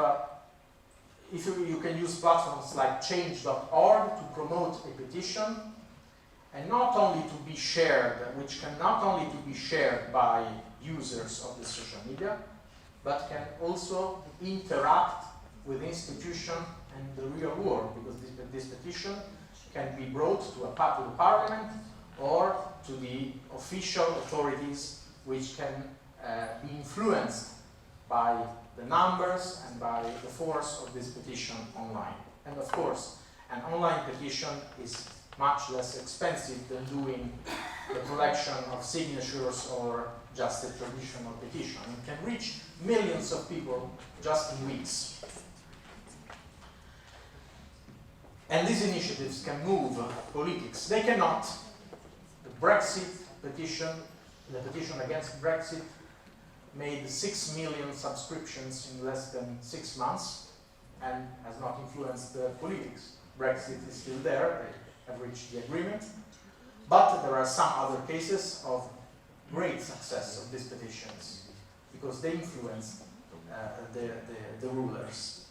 you can use platforms like change.org to promote a petition, and not only to be shared, which can not only to be shared by users of the social media, but can also interact with institution and the real world, because this petition can be brought to the parliament or to the official authorities, which can be influenced by the numbers and by the force of this petition online. And of course, an online petition is much less expensive than doing the collection of signatures or just a traditional petition. It can reach millions of people just in weeks. And these initiatives can move politics. They cannot. The Brexit petition, the petition against Brexit, made 6 million subscriptions in less than 6 months and has not influenced the politics. Brexit is still there. Have reached the agreement, but there are some other cases of great success of these petitions because they influence the rulers.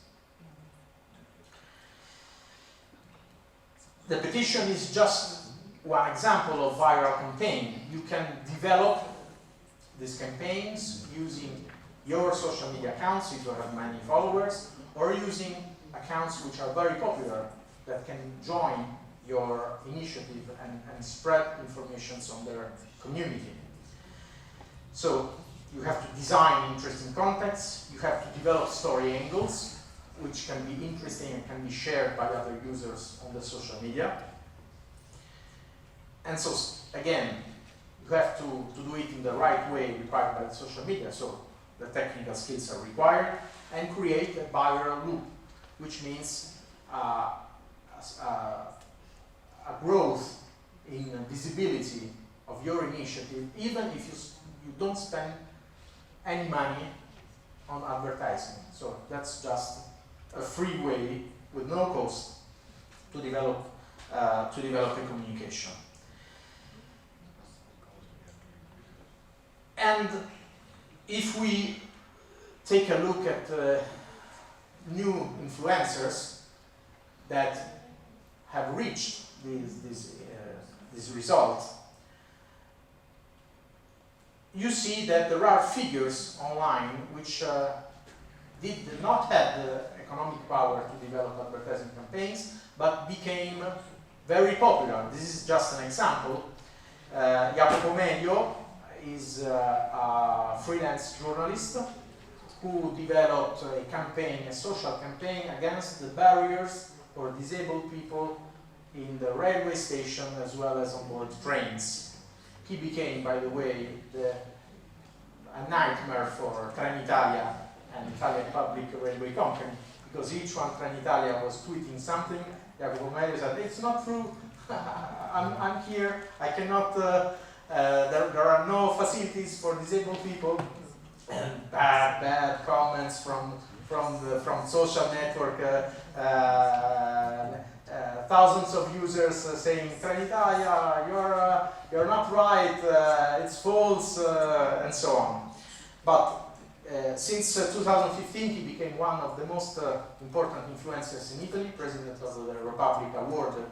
The petition is just one example of viral campaign. You can develop these campaigns using your social media accounts if you have many followers, or using accounts which are very popular that can join your initiative and spread information on their community. So you have to design interesting contents, you have to develop story angles, which can be interesting and can be shared by other users on the social media. And so, again, you have to do it in the right way required by the social media, so the technical skills are required, and create a viral loop, which means a growth in visibility of your initiative, even if you don't spend any money on advertising. So that's just a free way with no cost to develop a communication. And if we take a look at new influencers that have reached this result, you see that there are figures online which did not have the economic power to develop advertising campaigns, but became very popular. This is just an example. Jacopo Medio is a freelance journalist who developed a campaign, a social campaign against the barriers for disabled people in the railway station as well as on board trains. He became, by the way, a nightmare for Trenitalia and Italian public railway company, because each one, Trenitalia, was tweeting something. Jacopo Medio said, "It's not true, I'm here, I cannot, there are no facilities for disabled people." And bad comments from social network, thousands of users saying, "Trenitalia, you're not right, it's false," and so on. But since 2015, he became one of the most important influencers in Italy. President of the Republic awarded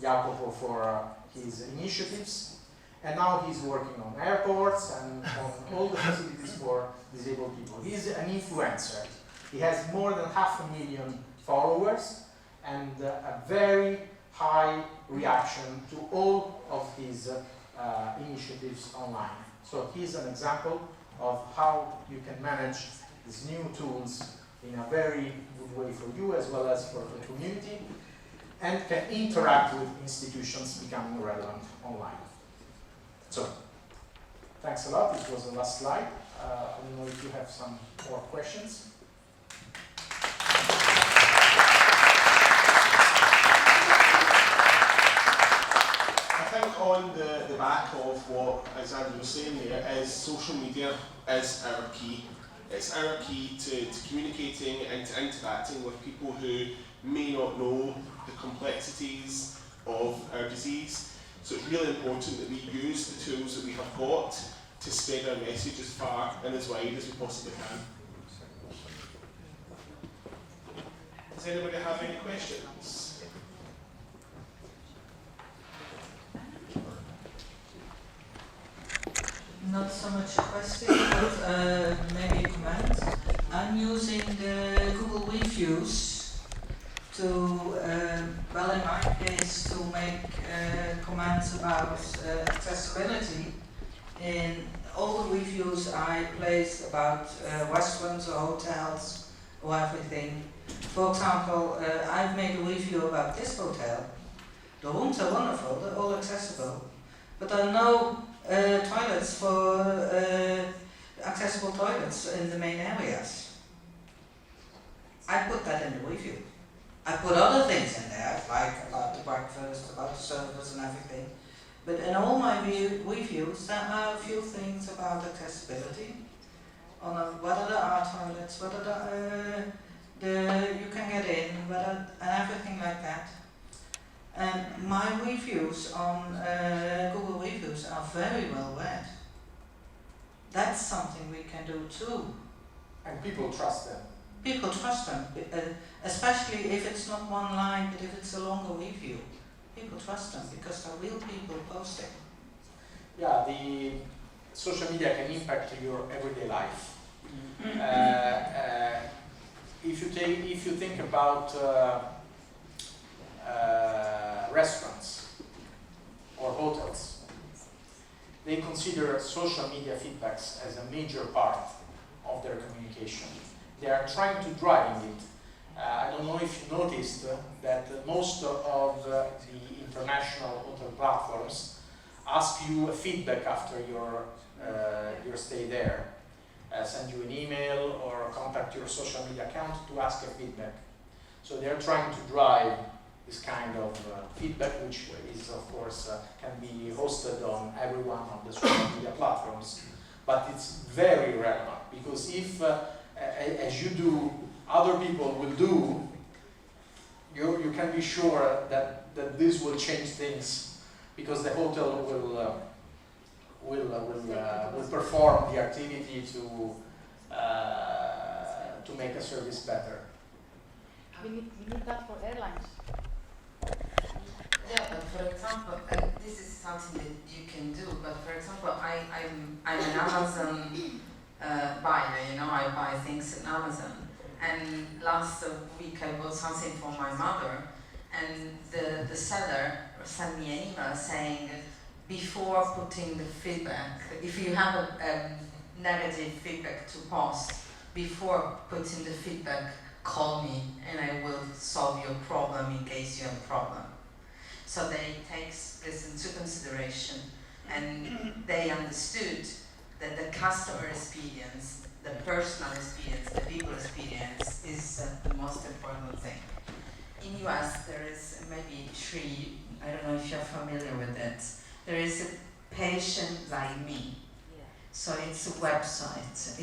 Jacopo for his initiatives. And now he's working on airports and on all the facilities for disabled people. He's an influencer. He has more than 500,000 followers and a very high reaction to all of his initiatives online. So he's an example of how you can manage these new tools in a very good way for you as well as for the community, and can interact with institutions becoming relevant online. So, thanks a lot. This was the last slide. I don't know if you have some more questions. I think on the back of what Alexander was saying there is social media is our key. It's our key to communicating and to interacting with people who may not know the complexities of our disease. So it's really important that we use the tools that we have got to spread our message as far and as wide as we possibly can. Does anybody have any questions? Not so much a question, but maybe a comment. I'm using the Google reviews to, well, in my case, to make comments about accessibility. In all the reviews I place about restaurants or hotels or everything. For example, I've made a review about this hotel. The rooms are wonderful, they're all accessible, but there are no toilets for accessible toilets in the main areas. I put that in the review. I put other things in there, like about the breakfast, about the service and everything. But in all my reviews, there are a few things about accessibility, on whether there are toilets, whether you can get in, whether, and everything like that. And my reviews on Google Reviews are very well read. That's something we can do too. And people trust them. People trust them, especially if it's not one line, but if it's a longer review. People trust them because they're real people posting. Yeah, the social media can impact your everyday life. If you think about restaurants or hotels, they consider social media feedbacks as a major part of their communication. They are trying to drive it. I don't know if you noticed that most of the international hotel platforms ask you a feedback after your stay there, send you an email or contact your social media account to ask a feedback. So they're trying to drive this kind of feedback, which is of course can be hosted on every one of the social media platforms, but it's very relevant because if, as you do, other people will do, you can be sure that this will change things because the hotel will perform the activity to make a service better. We need that for airlines. Yeah, but for example, this is something that you can do, but for example, I'm an Amazon buyer, you know, I buy things on Amazon. And last week I bought something for my mother, and the seller sent me an email saying, before putting the feedback, if you have a negative feedback to post, before putting the feedback, call me and I will solve your problem in case you have a problem. So they take this into consideration, and they understood that the customer experience, the personal experience, the people experience is the most important thing. In US there is maybe three, I don't know if you're familiar with it, there is a Patient Like Me. Yeah. So it's a website,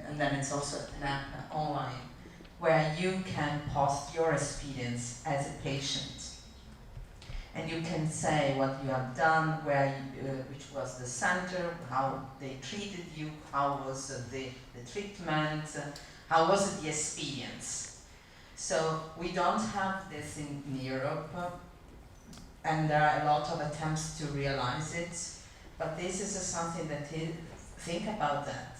and then it's also an app online where you can post your experience as a patient. And you can say what you have done, which was the center, how they treated you, how was the treatment, how was the experience. So we don't have this in Europe, and there are a lot of attempts to realize it, but this is something that think about that.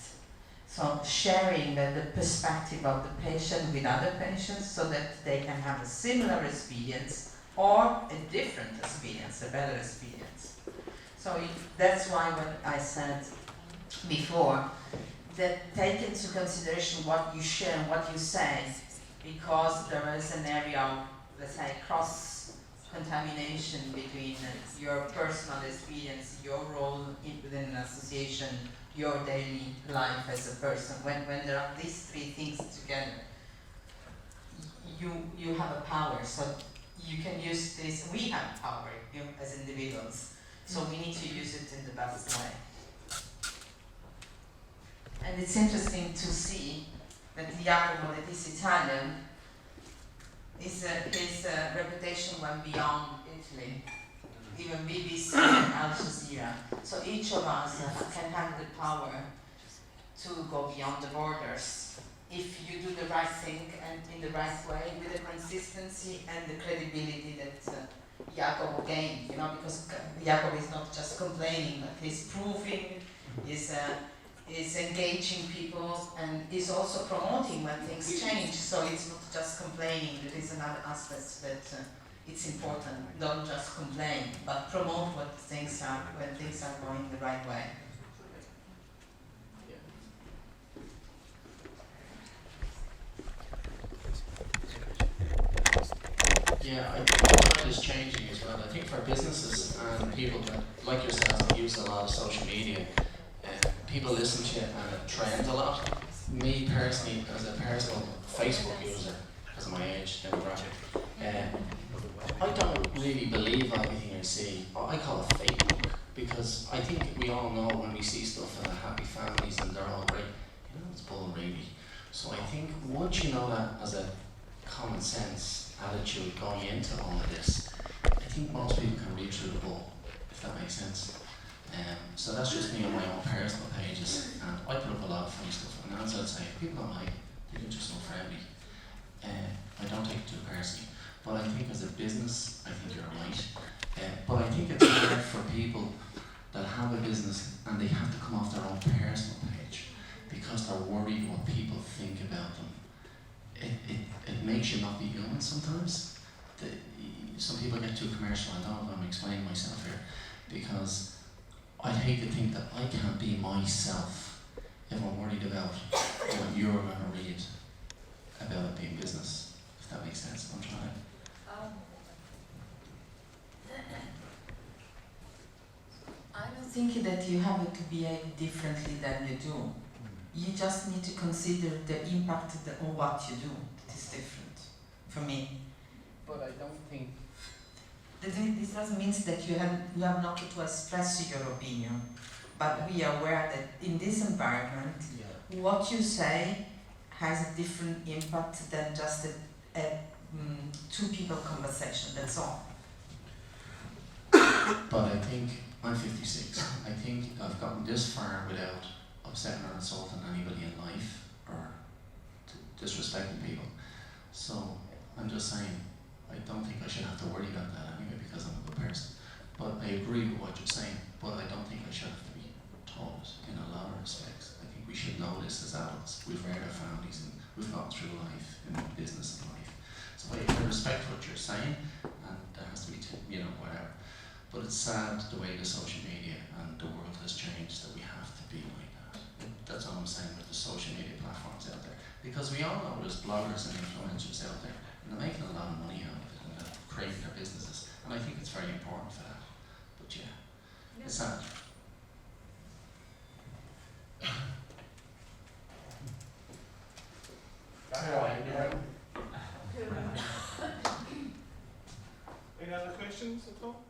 So sharing the perspective of the patient with other patients so that they can have a similar experience or a different experience, a better experience. So that's why when I said before that take into consideration what you share and what you say, because there is an area of, let's say, cross-contamination between your personal experience, your role within an association, your daily life as a person. When there are these three things together, you have a power. So you can use this, we have power as individuals, so we need to use it in the best way. And it's interesting to see that Jacopo, that is Italian, his reputation went beyond Italy, even BBC and Al Jazeera. So each of us can have the power to go beyond the borders if you do the right thing and in the right way, with the consistency and the credibility that Jacopo gained, you know, because Jacopo is not just complaining, but he's proving, is engaging people, and is also promoting when things change. So it's not just complaining, there is another aspect that it's important. Don't just complain, but promote when things are going the right way. Yeah, I think the trend is changing as well. I think for businesses and people that, like yourselves, that use a lot of social media, people listen to it and it trends a lot. Me personally, as a personal Facebook user, because of my age demographic, I don't really believe everything I see. I call it fake book, because I think we all know when we see stuff in the happy families and they're all great, you know, it's bull really. So I think once you know that as a common sense attitude going into all of this, I think most people can read through the bull, if that makes sense. So that's just me on my own personal pages, and I put up a lot of funny stuff, and as I'd say, people don't like it, they're just so friendly. I don't take it too personally, but I think as a business, I think you're right. But I think it's hard for people that have a business and they have to come off their own personal page because they're worried what people think about them. It makes you not be human sometimes. Some people get too commercial. I don't know if I'm explaining myself here, because I'd hate to think that I can't be myself if I'm worried about what you're going to read about it being business, if that makes sense. I'm trying to. think that you have to behave differently than you do. You just need to consider the impact of what you do. That is different for me. But I don't think. This doesn't mean that you have not to express your opinion, but we are aware that in this environment, what you say has a different impact than just a two people conversation. That's all. But I think I'm 56. I think I've gotten this far without upsetting or insulting anybody in life or disrespecting people. So I'm just saying, I don't think I should have to worry about that anyway because I'm a good person. But I agree with what you're saying, but I don't think I should have to be taught in a lot of respects. I think we should know this as adults. We've reared our families and we've gone through life in business and life. So I respect what you're saying, and there has to be, whatever. But it's sad the way the social media and the world has changed that we have to be like that. That's all I'm saying with the social media platforms out there. Because we all know there's bloggers and influencers out there, and they're making a lot of money out of it, and they're creating their businesses. And I think it's very important for that. But yeah, it's sad. Any other questions at all?